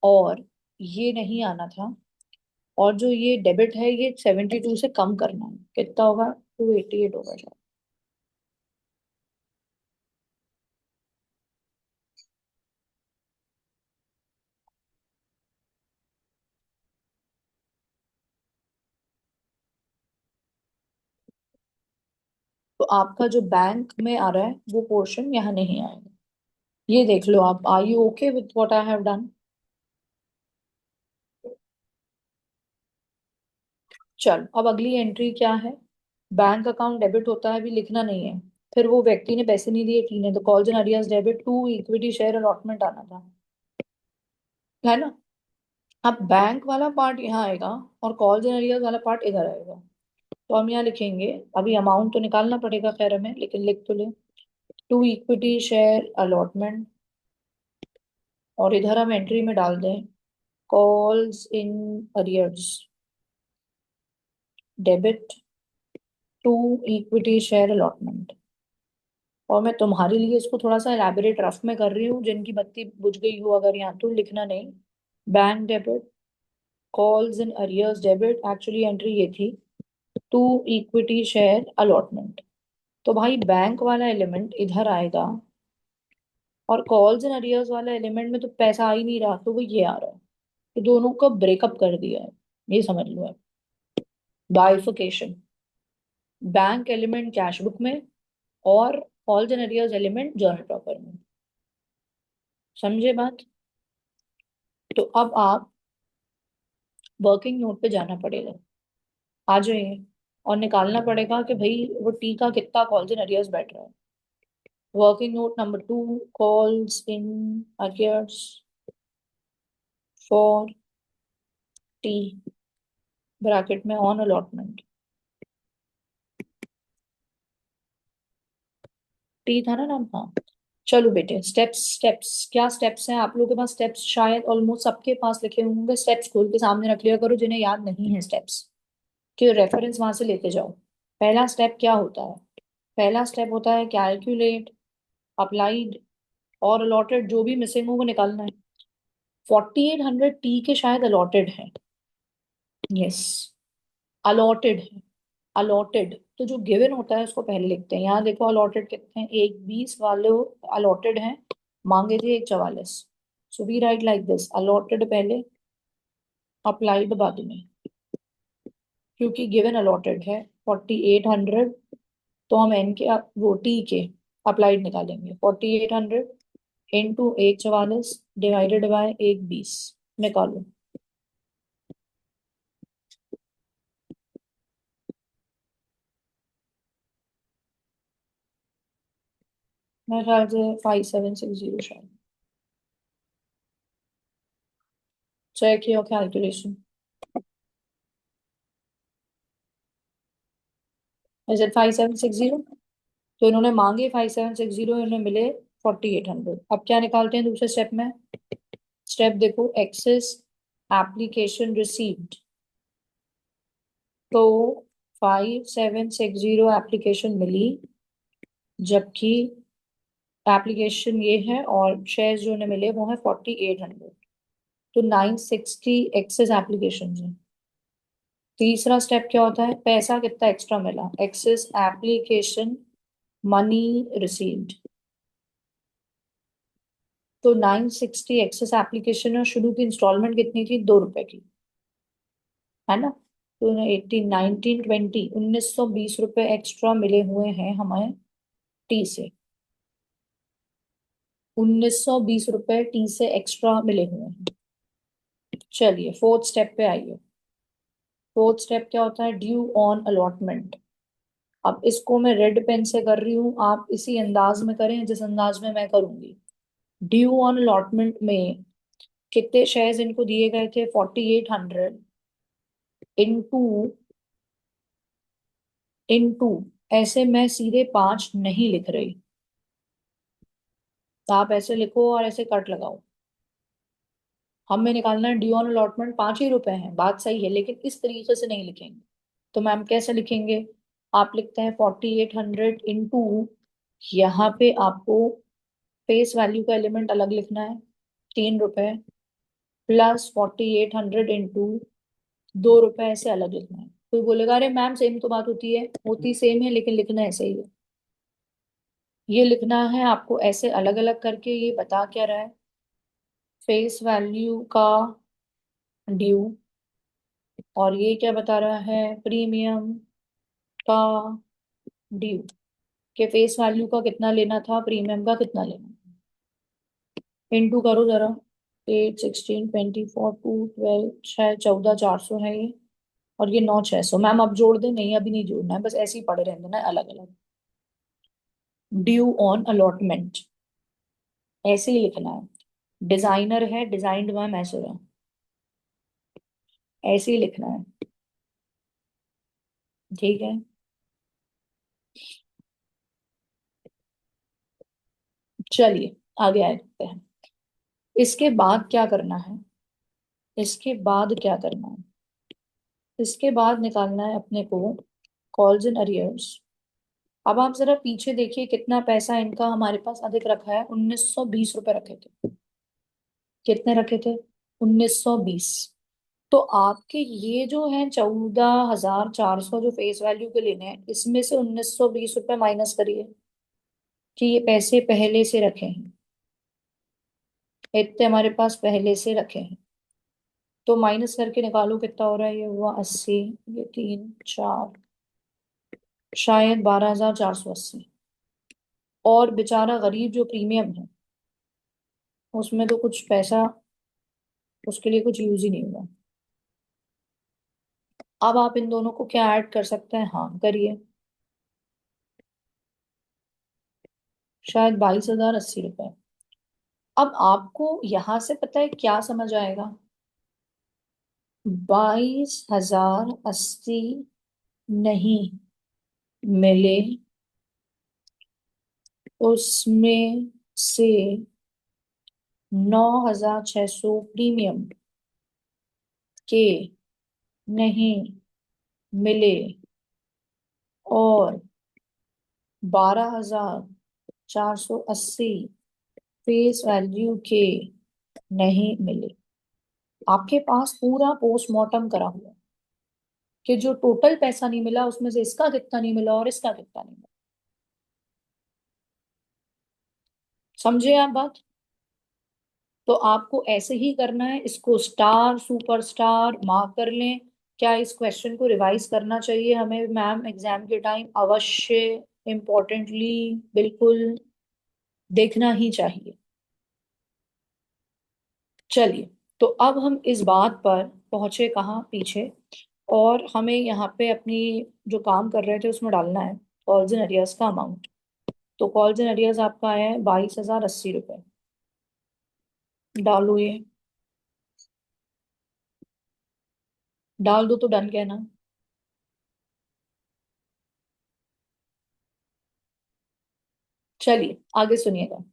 और ये नहीं आना था। और जो ये डेबिट है ये 72 से कम करना है, कितना होगा? 288 होगा शायद। तो आपका जो बैंक में आ रहा है वो पोर्शन यहाँ नहीं आएगा। ये देख लो आप, are you okay with what I have done? चल, अब अगली एंट्री क्या है? बैंक अकाउंट डेबिट होता है, अभी लिखना नहीं है। फिर वो व्यक्ति ने पैसे नहीं दिए, ठीक है, तो calls and arrears debit to equity share allotment आना था, है ना? अब बैंक वाला पार्ट यहाँ आएगा और कॉल्स एंड अरियर्स वाला पार्ट इधर आएगा। तो हम यहाँ लिखेंगे, अभी अमाउंट तो निकालना पड़ेगा खैर हमें, लेकिन लिख तो ले, टू इक्विटी शेयर अलॉटमेंट, और इधर हम एंट्री में डाल दें calls in arrears debit to equity share allotment. और मैं तुम्हारे लिए इसको थोड़ा सा एलैबोरेट रफ में कर रही हूँ, जिनकी बत्ती बुझ गई हो अगर यहाँ, तो लिखना नहीं। Bank debit calls in arrears debit, actually entry ये थी, टू इक्विटी शेयर अलॉटमेंट। तो भाई बैंक वाला एलिमेंट इधर आएगा, और कॉल्स एंड अरियर्स वाला एलिमेंट में तो पैसा आ ही नहीं रहा, तो वो ये आ रहा है। तो दोनों को ब्रेकअप कर दिया है, ये समझ लो आप। बाइफिकेशन, बैंक एलिमेंट कैश बुक में, और calls and arrears element journal topper में। समझे बात? तो अब आप वर्किंग नोट पे जाना पड़ेगा, आ जाइए, और निकालना पड़ेगा कि भाई वो टी का कितना कॉल्स इन अरियर्स बैठ रहा है। Working note number 2, calls in arrears for T, bracket में ऑन अलॉटमेंट। टी था ना नाम? हाँ। चलो बेटे, स्टेप्स स्टेप्स क्या स्टेप्स हैं आप लोगों के पास? स्टेप्स शायद ऑलमोस्ट सबके पास लिखे होंगे, स्टेप्स खोल के सामने रख लिया करो जिन्हें याद नहीं है स्टेप्स, कि रेफरेंस वहां से लेते जाओ। पहला स्टेप क्या होता है? पहला स्टेप होता है कैलकुलेट अप्लाइड और अलॉटेड, जो भी मिसिंग हो वो निकालना है। 4800 टी के शायद अलॉटेड है। यस, अलॉटेड है। अलॉटेड, तो जो गिवन होता है उसको पहले लिखते हैं। यहाँ देखो अलॉटेड कितने हैं, 1,20 वाले अलॉटेड हैं, मांगे थे 1,44। So we write like this, allotted पहले, अप्लाइड बाद में, क्योंकि गिवन अलॉटेड है 4800। तो हम एन के, वो टी के अप्लाइड निकालेंगे, 4800 इंटू 1,44 डिवाइडेड बाय 1,20, निकालो। मेरे ख्याल से 5760 शायद। Check your calculation. Is it 5760? तो इन्होंने मांगे 5760, इन्हें मिले 4800। अब क्या निकालते हैं दूसरे स्टेप में? स्टेप देखो, एक्सेस एप्लीकेशन रिसीव्ड। तो 5760 एप्लीकेशन मिली, जबकि एप्लीकेशन ये है और शेयर्स जो उन्हें मिले वो है 4800। तो 960 एक्सेस एप्लीकेशन है। तीसरा स्टेप क्या होता है? पैसा कितना एक्स्ट्रा मिला? Excess application money received. तो 960 एक्सेस एप्लीकेशन और शुरू की इंस्टॉलमेंट कितनी थी? 2 रुपए की, है ना? तो 1920 एक्स्ट्रा मिले हुए हैं हमें टी से। 1920 टी से एक्स्ट्रा मिले हुए हैं। चलिए फोर्थ स्टेप पे आइए। फोर्थ स्टेप क्या होता है? Due on allotment. अब इसको मैं रेड पेन से कर रही हूं, आप इसी अंदाज में करें जिस अंदाज में मैं करूंगी। ड्यू ऑन अलॉटमेंट में कितने शेयर्स इनको दिए गए थे? 4800 इंटू इंटू, ऐसे मैं सीधे 5 नहीं लिख रही, तो आप ऐसे लिखो और ऐसे कट लगाओ। हमें निकालना है ड्यू ऑन अलॉटमेंट, 5 ही रुपए हैं, बात सही है, लेकिन इस तरीके से नहीं लिखेंगे। तो मैम कैसे लिखेंगे? आप लिखते हैं 4800 इंटू, यहाँ पे आपको फेस वैल्यू का एलिमेंट अलग लिखना है, 3 रुपए, प्लस 4800 इंटू 2 रुपए, ऐसे अलग लिखना है। कोई बोलेगा अरे मैम सेम तो बात होती है, होती सेम है लेकिन लिखना ऐसे ही है। ये लिखना है आपको ऐसे अलग अलग करके। ये बता क्या रहा है? फेस वैल्यू का ड्यू, और ये क्या बता रहा है? प्रीमियम का ड्यू। के फेस वैल्यू का कितना लेना था, प्रीमियम का कितना लेना था। इनटू करो जरा, 8 16 24 2 12, 6 14 400 है ये, और ये 9 600। मैम अब जोड़ दे? नहीं अभी नहीं जोड़ना है, बस ऐसे ही पढ़े रहने देना है अलग अलग। ड्यू ऑन अलॉटमेंट ऐसे ही लिखना है। डिजाइनर है, डिजाइंड मैम ऐसे है, ऐसे ही लिखना है। ठीक है, चलिए आगे आते हैं। इसके बाद क्या करना है? इसके बाद क्या करना है? इसके बाद निकालना है अपने को कॉल्स इन अरियर्स। अब आप जरा पीछे देखिए कितना पैसा इनका हमारे पास अधिक रखा है। 1920 रखे थे। कितने रखे थे? 1920। तो आपके ये जो है 14,400 जो फेस वैल्यू के लेने हैं, इसमें से 1920 माइनस करिए कि ये पैसे पहले से रखे हैं, इतने हमारे पास पहले से रखे हैं। तो माइनस करके निकालो कितना हो रहा है। ये हुआ 80, ये 3 4, शायद 12,480। और बेचारा गरीब जो प्रीमियम है, उसमें तो कुछ पैसा, उसके लिए कुछ यूज ही नहीं हुआ। अब आप इन दोनों को क्या ऐड कर सकते हैं? हाँ करिए। शायद 22,080 रुपए। अब आपको यहां से पता है क्या समझ आएगा? 22,080 नहीं मिले, उसमें से 9,600 प्रीमियम के नहीं मिले, और 12,480 फेस वैल्यू के नहीं मिले। आपके पास पूरा पोस्टमार्टम करा हुआ है कि जो टोटल पैसा नहीं मिला उसमें से इसका कितना नहीं मिला और इसका कितना नहीं मिला। समझे आप बात? तो आपको ऐसे ही करना है, इसको स्टार सुपर स्टार मार्क कर लें। क्या इस क्वेश्चन को रिवाइज करना चाहिए हमें मैम एग्जाम के टाइम? अवश्य, इम्पोर्टेंटली, बिल्कुल देखना ही चाहिए। चलिए, तो अब हम इस बात पर पहुंचे कहाँ? पीछे। और हमें यहाँ पे अपनी जो काम कर रहे थे उसमें डालना है कॉल्स इन अरियर्स का अमाउंट। तो कॉल्स इन अरियर्स आपका आया है 22,080 रुपये। डालो, ये डाल दो तो डन कहना। चलिए आगे सुनिएगा।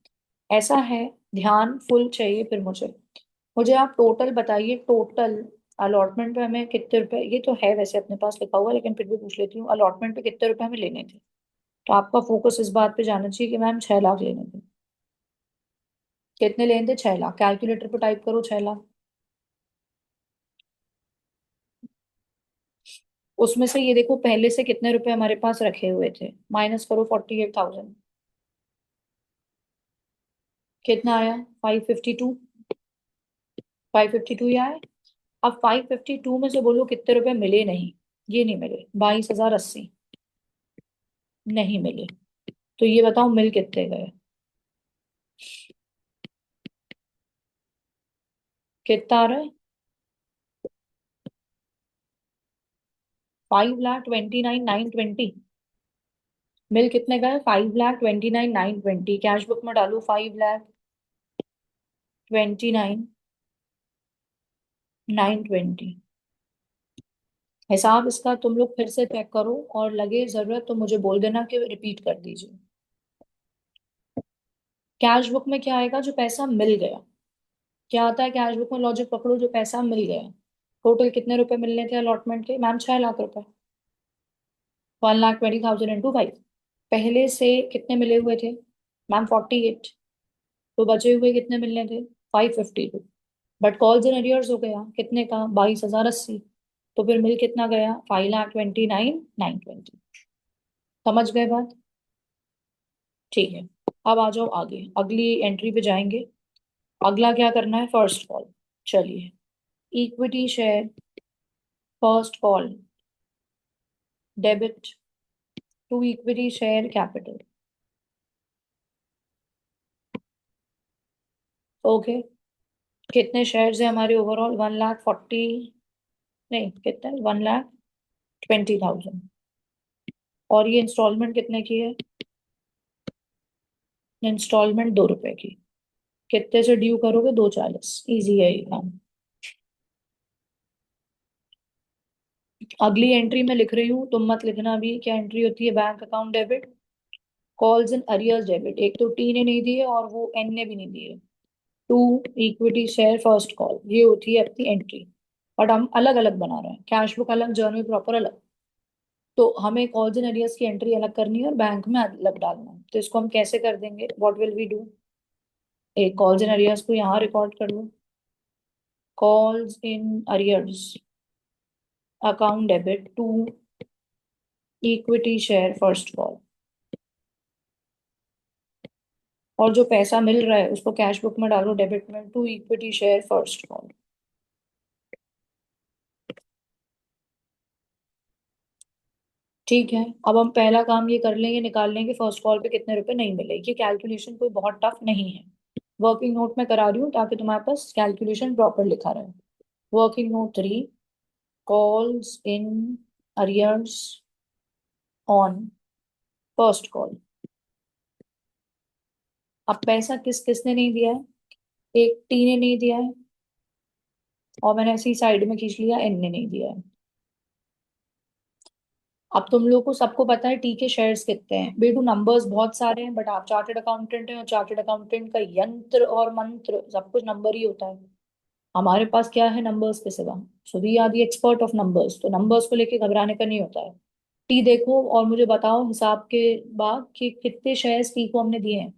ऐसा है, ध्यान फुल चाहिए फिर मुझे। मुझे आप टोटल बताइए, टोटल अलॉटमेंट पे हमें कितने रुपए, ये तो है वैसे अपने पास लिखा हुआ, लेकिन फिर भी पूछ लेती हूँ, अलॉटमेंट पे कितने रुपए हमें लेने थे। तो आपका फोकस इस बात पे जाना चाहिए कि मैम 6 लाख लेने थे। कितने लेने थे? 6 लाख। कैलकुलेटर पे टाइप करो 6 लाख। उसमें से ये देखो पहले से कितने रुपए हमारे पास रखे हुए थे, माइनस करो 48,000। कितना आया? 552। 552 ही आया। अब 552 में से बोलो कितने रुपए मिले नहीं। ये नहीं मिले, 22,080 नहीं मिले। तो ये बताओ मिल कितने गए? कितना आ रहा है? 5,29,920। मिल कितने गए? 5,29,920। कैश बुक में डालो 5,29,920। हिसाब इसका तुम लोग फिर से चेक करो, और लगे जरूरत तो मुझे बोल देना कि रिपीट कर दीजिए। कैश बुक में क्या आएगा? जो पैसा मिल गया। क्या आता है कैश बुक में? लॉजिक पकड़ो, जो पैसा मिल गया। टोटल कितने रुपए मिलने थे अलॉटमेंट के? मैम 6 लाख रुपए। 1,20,000 इंटू 5। पहले से कितने मिले हुए थे? मैम 48। तो बचे हुए कितने मिलने थे? 552। बट कॉल्स इन अरियर्स हो गया कितने का? 22,080। तो फिर मिल कितना गया? 5,29,920। समझ गए बात? ठीक है। अब आ जाओ आगे, अगली एंट्री पे जाएंगे। अगला क्या करना है? First call. चलिए, equity share first call, debit to equity share capital. Okay. कितने शेयर्स है हमारे ओवरऑल? 1,40,000, नहीं कितने, 1,20,000। और ये इंस्टॉलमेंट कितने की है? इंस्टॉलमेंट 2 रुपए की। कितने से ड्यू करोगे? 2,40। इजी है ये काम। अगली एंट्री में लिख रही हूँ, तुम मत लिखना अभी। क्या एंट्री होती है? Bank account debit, calls in arrears debit. एक तो टी ने नहीं दिए और वो एन ने भी नहीं दिए। To equity share first call, ये होती है अपनी एंट्री। बट हम अलग अलग बना रहे हैं, कैश बुक अलग, जर्नल प्रॉपर अलग। तो हमें कॉल्स इन अरियर्स की एंट्री अलग करनी है और बैंक में अलग डालना है। तो इसको हम कैसे कर देंगे? What will we do? एक कॉल्स इन अरियर्स को यहाँ रिकॉर्ड कर लो। Calls in arrears account debit to equity share first call. और जो पैसा मिल रहा है उसको कैश बुक में डालो डेबिट में, to equity share first call. ठीक है। अब हम पहला काम ये कर लेंगे, निकाल लेंगे फर्स्ट कॉल पे कितने रुपए नहीं मिले। ये कैलकुलेशन कोई बहुत टफ नहीं है। वर्किंग नोट में करा रही हूँ ताकि तुम्हारे पास कैलकुलेशन प्रॉपर लिखा रहे। Working note 3, calls in arrears on first call. अब पैसा किस किसने नहीं दिया है? एक टी ने नहीं दिया है, और मैंने ऐसी साइड में खींच लिया, एन ने नहीं दिया है। अब तुम लोग को सबको पता है टी के शेयर्स कितने हैं। बेटू नंबर्स बहुत सारे हैं, बट आप चार्टर्ड अकाउंटेंट हैं, और चार्टर्ड अकाउंटेंट का यंत्र और मंत्र सब कुछ नंबर ही होता है। हमारे पास क्या है नंबर्स के सिवा? So we are the expert of numbers, तो नंबर्स को लेके घबराने का नहीं होता है। टी देखो और मुझे बताओ हिसाब के बाद कि कितने शेयर्स टी को हमने दिए हैं।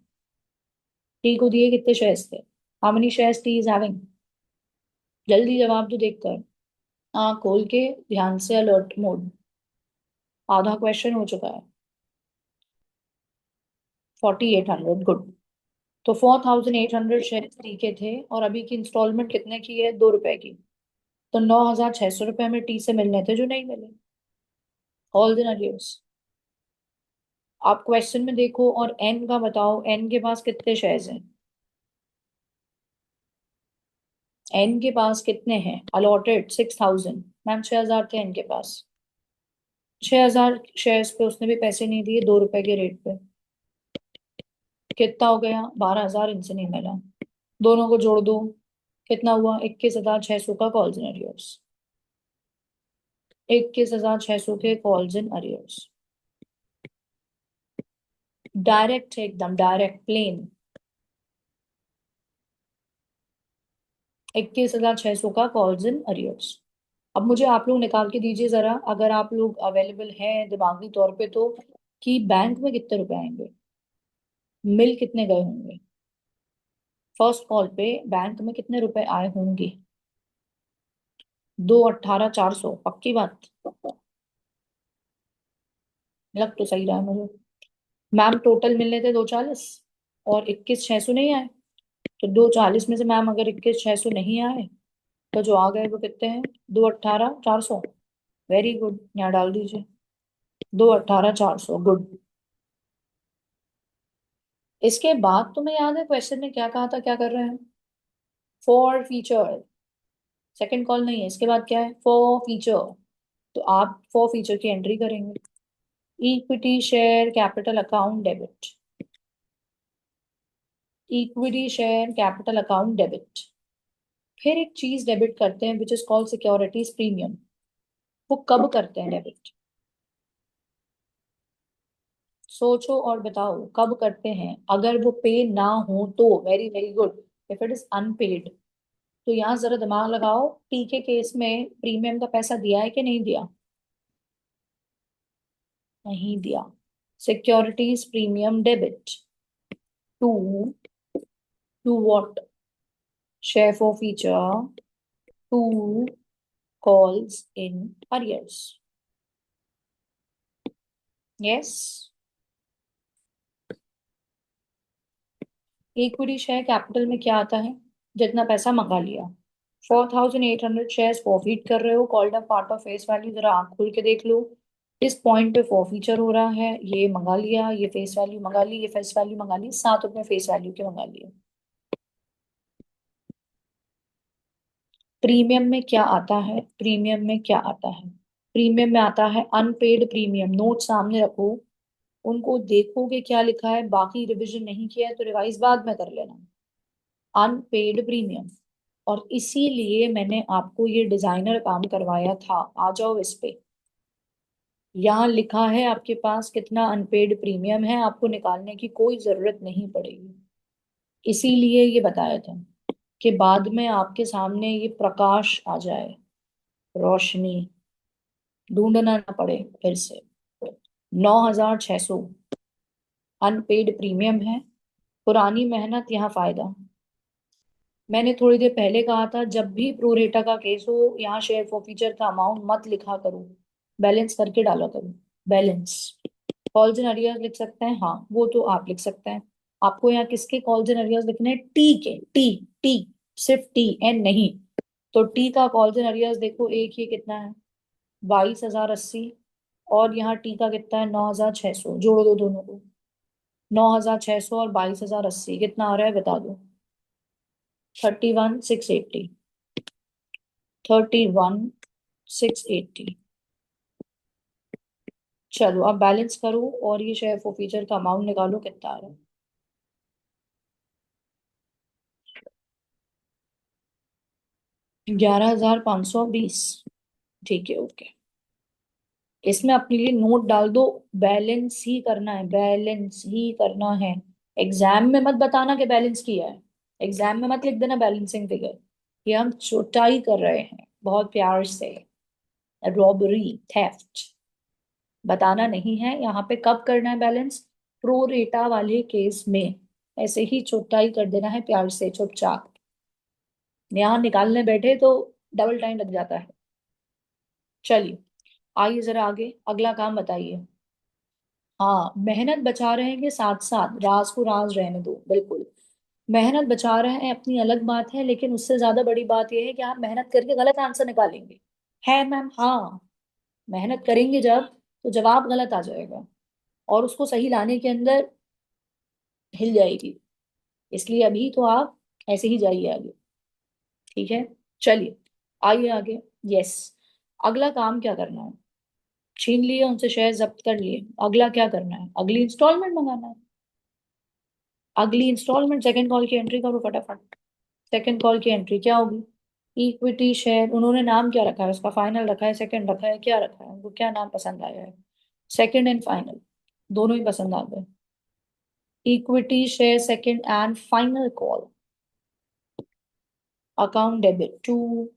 टी को दिए कितने शेयर्स थे? How many shares T is having? जल्दी जवाब दो देखकर। आँख खोल के ध्यान से, अलर्ट मोड। आधा क्वेश्चन हो चुका है। 4,800, गुड। तो 4,800 शेयर टी के थे, और अभी की इंस्टॉलमेंट कितने की है? 2 रुपए की। तो 9,600 रुपये हमें टी से मिलने थे जो नहीं मिले। ऑल दिन अरियर्स। आप क्वेश्चन में देखो और एन का बताओ, एन के पास कितने शेयर्स हैं? एन के पास कितने हैं अलॉटेड? 6,000। मैम 6,000 थे एन के पास। 6,000 शेयर्स पे उसने भी पैसे नहीं दिए 2 रुपए के रेट पे। कितना हो गया? 12,000 इनसे नहीं मिला। दोनों को जोड़ दो, कितना हुआ? 21,600 का कॉल्स इन अरियर्स। 21,600 के कॉल्स इन अरियर्स। डायरेक्ट है, एकदम डायरेक्ट प्लेन। 21,600 का कॉल्स इन अरियर्स। अब मुझे आप लोग निकाल के दीजिए जरा, अगर आप लोग अवेलेबल हैं दिमागी तौर पे तो, कि बैंक में कितने रुपए आएंगे, मिल कितने गए होंगे, फर्स्ट कॉल पे बैंक में कितने रुपए आए होंगे। 2,18,400 पक्की बात। लग तो सही रहा है मुझे। मैम टोटल मिलने थे 240, और 21,600 नहीं आए, तो 240 में से मैम अगर 21,600 नहीं आए, तो जो आ गए वो कितने हैं, 2,18,400। वेरी गुड, यहाँ डाल दीजिए 2,18,400, गुड। इसके बाद तुम्हें याद है क्वेश्चन में क्या कहा था, क्या कर रहे हैं, फॉर फीचर। सेकंड कॉल नहीं है, इसके बाद क्या है, फॉर फीचर। तो आप फॉर फीचर की एंट्री करेंगे, equity share capital account debit, equity share capital account debit. फिर एक चीज डेबिट करते हैं which is called securities premium. वो कब करते हैं डेबिट, सोचो और बताओ कब करते हैं। अगर वो पे ना हो तो very very good, if it is unpaid तो यहाँ जरा दिमाग लगाओ, टी के केस में प्रीमियम का पैसा दिया है कि नहीं दिया, नहीं दिया। Securities premium debit to, to what, share forfeiture, to calls in arrears. Yes, equity share capital में क्या आता है, जितना पैसा मंगा लिया। 4,800 शेयर्स फॉरफीट कर रहे हो, called up part of face value, जरा आंख खोल के देख लो। इस पॉइंट पे फॉरफीचर हो रहा है, ये मंगा लिया, ये फेस वैल्यू मंगा ली, ये फेस वैल्यू मंगा ली, 7 रुपए फेस वैल्यू के मंगा लिए। प्रीमियम में क्या आता है, प्रीमियम में क्या आता है, प्रीमियम में आता है अनपेड प्रीमियम। नोट सामने रखो, उनको देखोगे क्या लिखा है, बाकी रिवीजन नहीं किया है तो रिवाइज बाद में कर लेना। अनपेड प्रीमियम, और इसीलिए मैंने आपको ये डिजाइनर काम करवाया था। आ जाओ इस पे, यहाँ लिखा है आपके पास कितना अनपेड प्रीमियम है, आपको निकालने की कोई जरूरत नहीं पड़ेगी। इसीलिए ये बताया था कि बाद में आपके सामने ये प्रकाश आ जाए, रोशनी, ढूंढना ना पड़े फिर से। 9,600 अनपेड प्रीमियम है, पुरानी मेहनत यहाँ फायदा। मैंने थोड़ी देर पहले कहा था जब भी प्रोरेटा का केस हो, यहाँ शेयर फॉरफीचर का अमाउंट मत लिखा करो, बैलेंस करके डाला करो। बैलेंस, कॉल्स इन अरियर्स लिख सकते हैं, हाँ वो तो आप लिख सकते हैं। आपको यहाँ किसके कॉल्स इन अरियर्स लिखने हैं, टी के, टी, टी, सिर्फ टी, एन नहीं। तो टी का कॉल्स इन अरियर्स देखो, एक ही कितना है, 22,080, और यहाँ टी का कितना है, 9,600, जोड़ दो दोनों को। 9,600 और 22,080 कितना आ रहा है बता दो, 31,680, 31,680। चलो अब बैलेंस करो और ये शेयर फॉर फ्यूचर का अमाउंट निकालो कितना आ रहा है। 11,520, ठीक है ओके। इसमें अपने लिए नोट डाल दो, बैलेंस ही करना है, बैलेंस ही करना है। एग्जाम में मत बताना कि बैलेंस किया है, एग्जाम में मत लिख देना बैलेंसिंग फिगर। ये हम चोटाई कर रहे हैं बहुत प्यार से, रॉबरी, थेफ्ट, बताना नहीं है यहाँ पे कब करना है बैलेंस। प्रो रेटा वाले केस में ऐसे ही चोटाई कर देना है प्यार से चुपचाप, यहाँ निकालने बैठे तो डबल टाइम लग जाता है। चलिए आइए जरा आगे, अगला काम बताइए। हाँ मेहनत बचा रहे हैं के साथ साथ राज को राज रहने दो, बिल्कुल। मेहनत बचा रहे हैं अपनी अलग बात है, लेकिन उससे ज्यादा बड़ी बात यह है कि आप मेहनत करके गलत आंसर निकालेंगे। है मैम, हाँ। मेहनत करेंगे जब, तो जवाब गलत आ जाएगा, और उसको सही लाने के अंदर हिल जाएगी। इसलिए अभी तो आप ऐसे ही जाइए आगे, ठीक है। चलिए आइए आगे। यस, अगला काम क्या करना है, छीन लिए उनसे शेयर जब्त कर लिए, अगला क्या करना है, अगली इंस्टॉलमेंट मंगाना है। अगली इंस्टॉलमेंट, सेकंड कॉल की एंट्री करो फटाफट। सेकंड कॉल की एंट्री क्या होगी, इक्विटी शेयर, उन्होंने नाम क्या रखा है उसका, फाइनल रखा है, सेकंड रखा है, क्या रखा है, उनको क्या नाम पसंद आया है, सेकंड एंड फाइनल, दोनों ही पसंद आ गए। Equity share second and final call, account debit to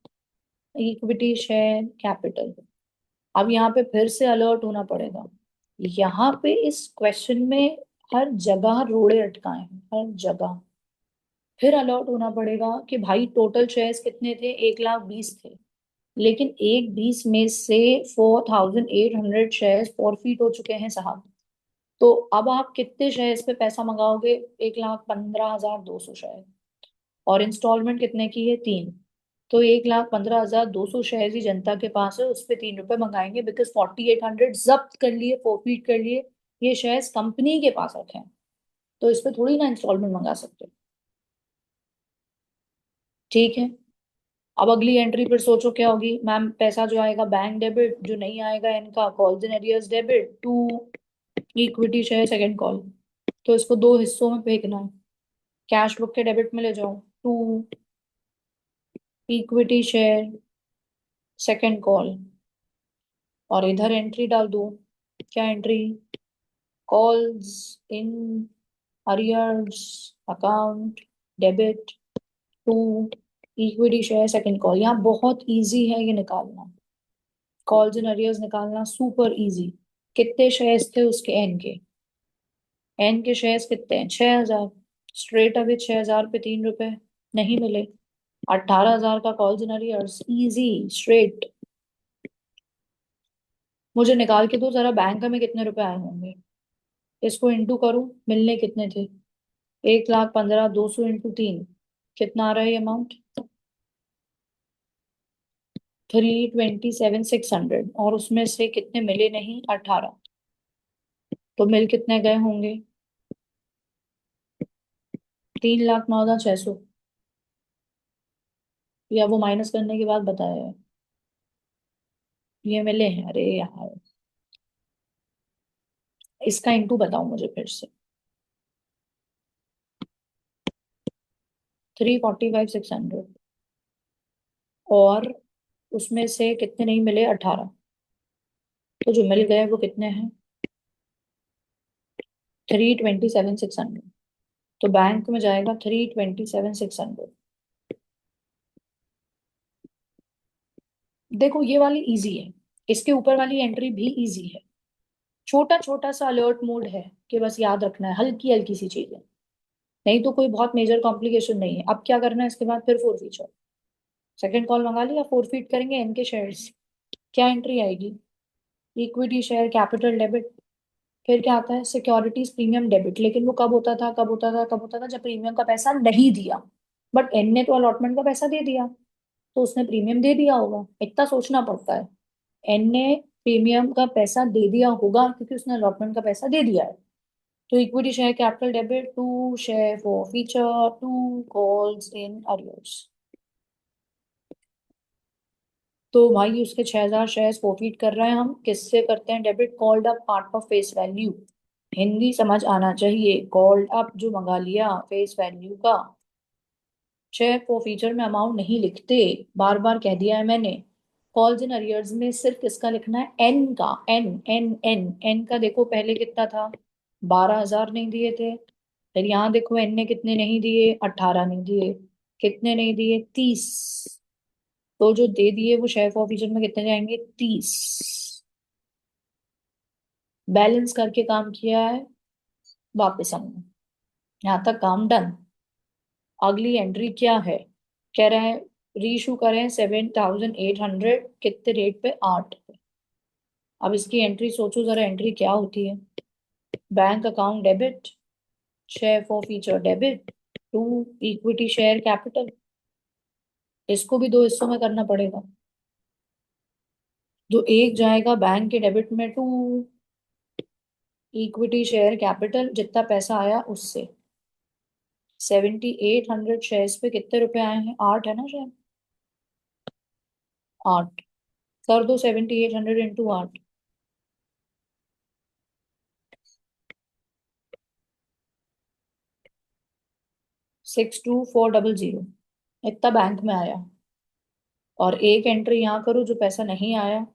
equity share capital. अब यहाँ पे फिर से अलर्ट होना पड़ेगा। यहाँ पे इस क्वेश्चन में हर जगह रोड़े अटकाए हैं, हर जगह। फिर अलर्ट होना पड़ेगा कि भाई टोटल शेयर्स कितने थे, 1,20,000 थे, लेकिन 1,20,000 में से 4,800 शेयर्स फॉरफिट हो चुके हैं साहब। तो अब आप कितने शेयर्स पे पैसा मंगाओगे? 1,15,200 शेयर। और इंस्टॉलमेंट कितने की है? 3। तो 1,15,200 शेयर ही जनता के पास है, उस पे 3 रुपए मंगाएंगे, बिकॉज 4,800 जब्त कर लिए, फॉरफिट कर लिए। ये शेयर्स कंपनी के पास रखे हैं, तो इस पे थोड़ी ना इंस्टॉलमेंट मंगा सकते। ठीक है। अब अगली एंट्री पर सोचो क्या होगी मैम? पैसा जो आएगा बैंक डेबिट, जो नहीं आएगा इनका calls in arrears debit to equity share second call. तो इसको दो हिस्सों में फेंकना है। कैश बुक के डेबिट में ले जाओ to equity share second call, और इधर एंट्री डाल दो। क्या entry? Calls in arrears account debit to equity share second call. यहाँ बहुत इजी है ये निकालना, कॉल्स इन अरियर्स निकालना सुपर इजी। कितने शेयर्स थे उसके? एन के। एन के शेयर्स कितने हैं? 6,000। स्ट्रेट अवे 6,000 पे 3 रुपए नहीं मिले। 18,000 का calls in arrears, easy straight. मुझे निकाल के दो जरा बैंक में कितने रुपए आए होंगे। इसको इंटू करूं, मिलने कितने थे? 1,15,200 इंटू 3, कितना आ रहा है ये अमाउंट? 327,600। और उसमें से कितने मिले नहीं? 18। तो मिल कितने गए होंगे? 3,09,600। या वो माइनस करने के बाद बताया है? ये मिले हैं? अरे यार, इसका इंटू बताओ मुझे फिर से। 345,600। और उसमें से कितने नहीं मिले? 18। तो जो मिल गए वो कितने हैं? 327,600। तो बैंक में जाएगा 327,600। देखो ये वाली इजी है, इसके ऊपर वाली एंट्री भी इजी है। छोटा छोटा सा अलर्ट मोड है कि बस याद रखना है, हल्की हल्की सी चीजें। नहीं तो कोई बहुत मेजर कॉम्प्लिकेशन नहीं है। अब क्या करना है इसके बाद? फिर फोर फीचर सेकंड कॉल मंगा लिया, फोर फीट करेंगे इनके शेयर्स। क्या एंट्री आएगी? Equity share capital debit. फिर क्या आता है? Securities premium debit. लेकिन वो कब होता था, कब होता था, कब होता था? जब प्रीमियम का पैसा नहीं दिया। बट एन ने तो अलॉटमेंट का पैसा दे दिया, तो उसने प्रीमियम दे दिया होगा, इतना सोचना पड़ता है। एन ने प्रीमियम का पैसा दे दिया होगा क्योंकि उसने अलॉटमेंट का पैसा दे दिया है। तो equity share capital debit to share forfeiture to calls in arrears. तो भाई उसके 6,000 शेयर्स फॉरफिट कर रहे हैं हम। किससे करते हैं debit? Called up part of face value. Hindi समझ आना चाहिए। कॉल्ड अप जो मंगा लिया फेस वैल्यू का। शेयर फॉर फीचर में अमाउंट नहीं लिखते, बार बार कह दिया है मैंने। कॉल्स इन अरियर्स में सिर्फ किसका लिखना है? एन का। एन एन एन एन का देखो पहले कितना था? 12,000 नहीं दिए थे। फिर यहाँ देखो एन ने कितने नहीं दिए? 18 नहीं दिए। कितने नहीं दिए? 30। तो जो दे दिए वो शेयर फॉर फीचर में कितने जाएंगे? 30। बैलेंस करके काम किया है, वापस आऊंगा। यहाँ तक काम डन। अगली एंट्री क्या है? कह रहे हैं रीइशू करें 7,800 कितने रेट पे? 8 पे। अब इसकी एंट्री सोचो जरा, एंट्री क्या होती है? Bank account debit, share forfeiture debit to equity share capital. इसको भी दो हिस्सों में करना पड़ेगा। जो एक जाएगा बैंक के डेबिट में टू इक्विटी शेयर कैपिटल, जितना पैसा आया उससे। 7,800 शेयर्स पे कितने रुपए आए हैं? 8 है ना शायद? 8। कर दो 7,800 इंटू 8। 62,400 इतना बैंक में आया। और एक एंट्री यहाँ करो जो पैसा नहीं आया,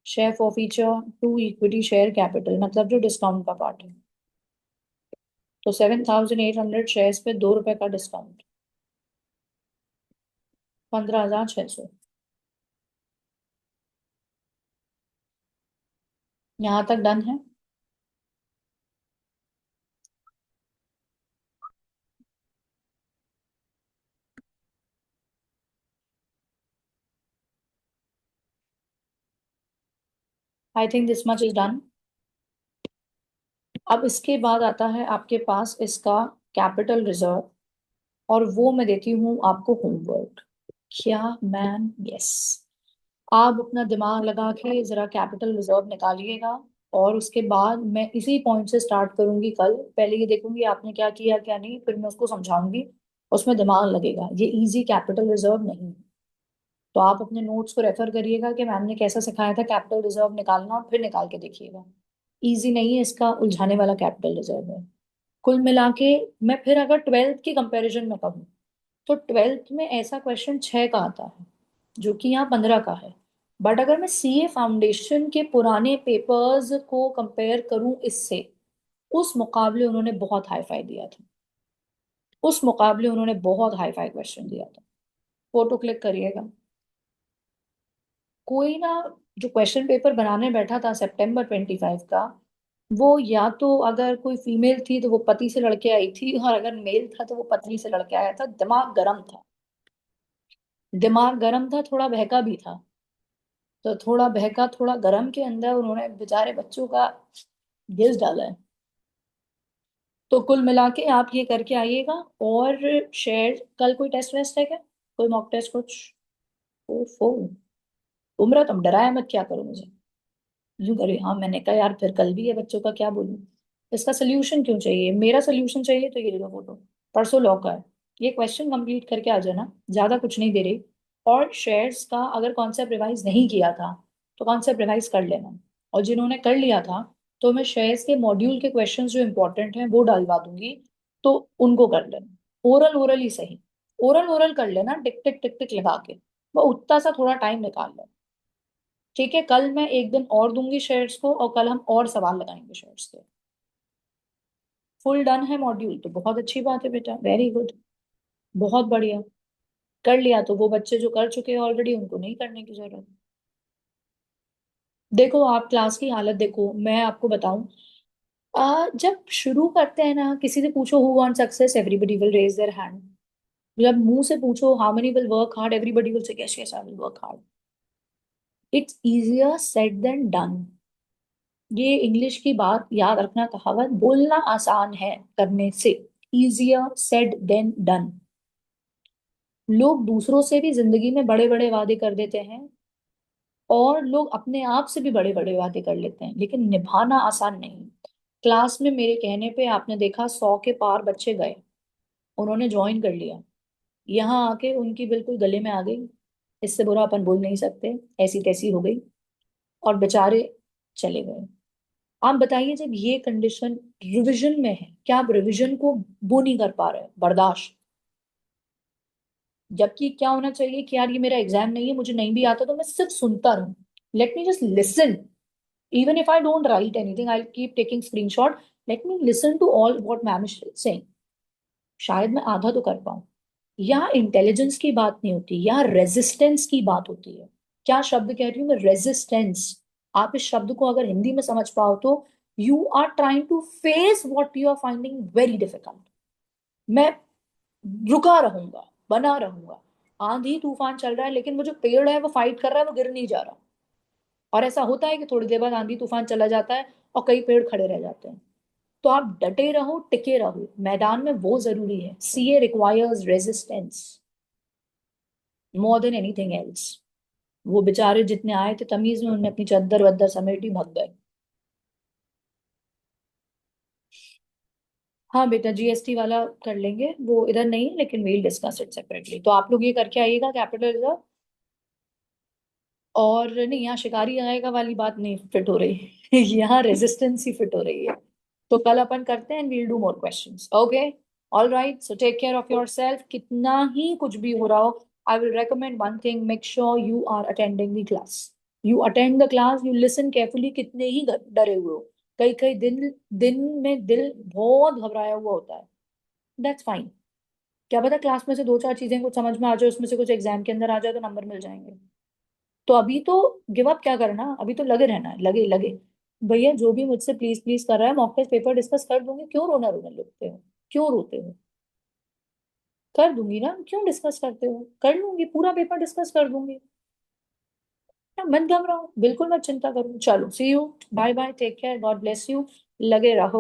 share forfeiture to equity share capital, मतलब जो डिस्काउंट का पार्ट है। तो 7,800 शेयर्स पे 2 रुपए का डिस्काउंट, 15,600। यहाँ तक डन है। I think this much is done. अब इसके बाद आता है आपके पास इसका कैपिटल रिजर्व, और वो मैं देती हूँ आपको होमवर्क। क्या मैन? यस। आप अपना दिमाग लगा के जरा कैपिटल रिजर्व निकालिएगा, और उसके बाद मैं इसी पॉइंट से स्टार्ट करूंगी कल। पहले ये देखूंगी आपने क्या किया क्या नहीं, फिर मैं उसको समझाऊंगी। उसमें दिमाग लगेगा, ये इजी कैपिटल रिजर्व नहीं है। तो आप अपने नोट्स को रेफर करिएगा कि मैम ने कैसा सिखाया था कैपिटल रिजर्व निकालना, और फिर निकाल के देखिएगा। इजी नहीं है, इसका उलझाने वाला कैपिटल रिजर्व है। कुल मिला के मैं फिर अगर ट्वेल्थ की कंपैरिजन में कहूँ, तो ट्वेल्थ में ऐसा क्वेश्चन 6 का आता है, जो कि यहाँ 15 का है। बट अगर मैं सीए फाउंडेशन के पुराने पेपर्स को कंपेयर करूं इससे, उस मुकाबले उन्होंने बहुत हाई फाई दिया था। उस मुकाबले उन्होंने बहुत हाई फाई क्वेश्चन दिया था। फोटो क्लिक करिएगा। कोई ना, जो क्वेश्चन पेपर बनाने बैठा था सितंबर 25 का, वो या तो अगर कोई फीमेल थी तो वो पति से लड़के आई थी, और अगर मेल था तो वो पत्नी से लड़के आया था। दिमाग गर्म था। दिमाग गर्म था, थोड़ा बहका भी था। तो थोड़ा बहका थोड़ा गर्म के अंदर उन्होंने बेचारे बच्चों का घिस डाला है। तो कुल मिला के आप ये करके आइएगा। और शेयर, कल कोई टेस्ट वेस्ट है क्या? कोई मॉक टेस्ट कुछ? ओफो। उम्र तुम डराया मत, क्या करूं मुझे? यूं करे, हाँ मैंने कहा यार फिर कल भी है बच्चों का, क्या बोलूं। इसका सोल्यूशन क्यों चाहिए? मेरा सोल्यूशन चाहिए तो ये ले लो फोटो। परसों लॉ का है। ये क्वेश्चन कंप्लीट करके आ जाना, ज्यादा कुछ नहीं दे रही। और शेयर्स का अगर कॉन्सेप्ट रिवाइज नहीं किया था, तो कॉन्सेप्ट रिवाइज कर लेना। और जिन्होंने कर लिया था, तो मैं शेयर्स के मॉड्यूल के क्वेश्चन जो इंपॉर्टेंट हैं वो डालवा दूंगी। तो उनको कर लेना। ओरल ओरल ही सही। ओरल ओरल कर लेना, टिक टिक टिक टिक लगा के। वो उतना सा थोड़ा टाइम निकाल लेना। ठीक है, कल मैं एक दिन और दूंगी शेयर्स को, और कल हम और सवाल लगाएंगे शेयर्स के। फुल डन है मॉड्यूल, तो बहुत अच्छी बात है बेटा, वेरी गुड। बहुत बढ़िया। कर लिया तो वो बच्चे जो कर चुके हैं ऑलरेडी, उनको नहीं करने की जरूरत। देखो आप क्लास की हालत देखो, मैं आपको बताऊं। जब शुरू करते हैं ना, किसी से पूछो who want success, everybody will raise their hand. जब मुंह से पूछो how many will work hard, everybody will say yes yes I will work hard. It's easier said than done. ये इंग्लिश की बात याद रखना, कहावत, बोलना आसान है, करने से। Easier said than done. लोग दूसरों से भी जिंदगी में बड़े बड़े वादे कर देते हैं, और लोग अपने आप से भी बड़े बड़े वादे कर लेते हैं, लेकिन निभाना आसान नहीं। क्लास में मेरे कहने पे आपने देखा 100 के पार बच्चे गए, उन्होंने ज्वाइन कर लिया। यहाँ आके उनकी बिल्कुल गले में आ गई। इससे बुरा अपन बोल नहीं सकते, ऐसी तैसी हो गई, और बेचारे चले गए। आप बताइए, जब ये कंडीशन रिवीजन में है, क्या आप रिवीजन को वो नहीं कर पा रहे, बर्दाश्त? जबकि क्या होना चाहिए कि यार ये मेरा एग्जाम नहीं है, मुझे नहीं भी आता तो मैं सिर्फ सुनता रहूं। Let me just listen. Even if I don't write anything, I keep taking screenshot. Let me listen to all what ma'am is saying. शायद मैं आधा तो कर पाऊं। यहाँ इंटेलिजेंस की बात नहीं होती, यहाँ रेजिस्टेंस की बात होती है। क्या शब्द कह रही हूँ मैं? रेजिस्टेंस। आप इस शब्द को अगर हिंदी में समझ पाओ तो, you are trying to face what you are finding very difficult. मैं रुका रहूंगा, बना रहूंगा। आंधी तूफान चल रहा है, लेकिन वो जो पेड़ है वो फाइट कर रहा है, वो गिर नहीं जा रहा। और ऐसा होता है कि थोड़ी देर बाद आंधी तूफान चला जाता है, और कई पेड़ खड़े रह जाते हैं। तो आप डटे रहो, टिके रहो मैदान में, वो जरूरी है। CA requires resistance more than anything else. वो बेचारे जितने आए थे तमीज में, उन्होंने अपनी चद्दर वद्दर समेटी भग गए। हाँ बेटा, जीएसटी वाला कर लेंगे, वो इधर नहीं है, लेकिन वील डिस्कस इट सेपरेटली। तो आप लोग ये करके आइएगा कैपिटल रिजर्व। और नहीं, यहाँ शिकारी आएगा वाली बात नहीं फिट हो रही यहाँ रेजिस्टेंस ही फिट हो रही है। तो कल अपन करते हैं, we'll do more questions, okay? All right, so take care of yourself. कितना ही कुछ भी हो रहा हो, I will recommend one thing, make sure you are attending the class. You attend the class, you listen carefully, कितने ही डरे हुए हो। कई कई दिन में दिल बहुत घबराया हुआ होता है, दैट्स फाइन। क्या पता क्लास में से दो चार चीजें कुछ समझ में आ जाए, उसमें से कुछ एग्जाम के अंदर आ जाए तो नंबर मिल जाएंगे। तो अभी तो गिव अप क्या करना, अभी तो लगे रहना है, लगे लगे। भैया जो भी मुझसे प्लीज प्लीज कर रहा है, मॉक टेस्ट पेपर डिस्कस कर दूंगी, क्यों रोना रोने लगते हो, क्यों रोते हो? कर दूंगी ना, क्यों डिस्कस करते हो, कर लूंगी, पूरा पेपर डिस्कस कर दूंगी। मत घबराओ, बिल्कुल मत चिंता करो। चलो see you, bye bye, take care, God bless you. लगे रहो।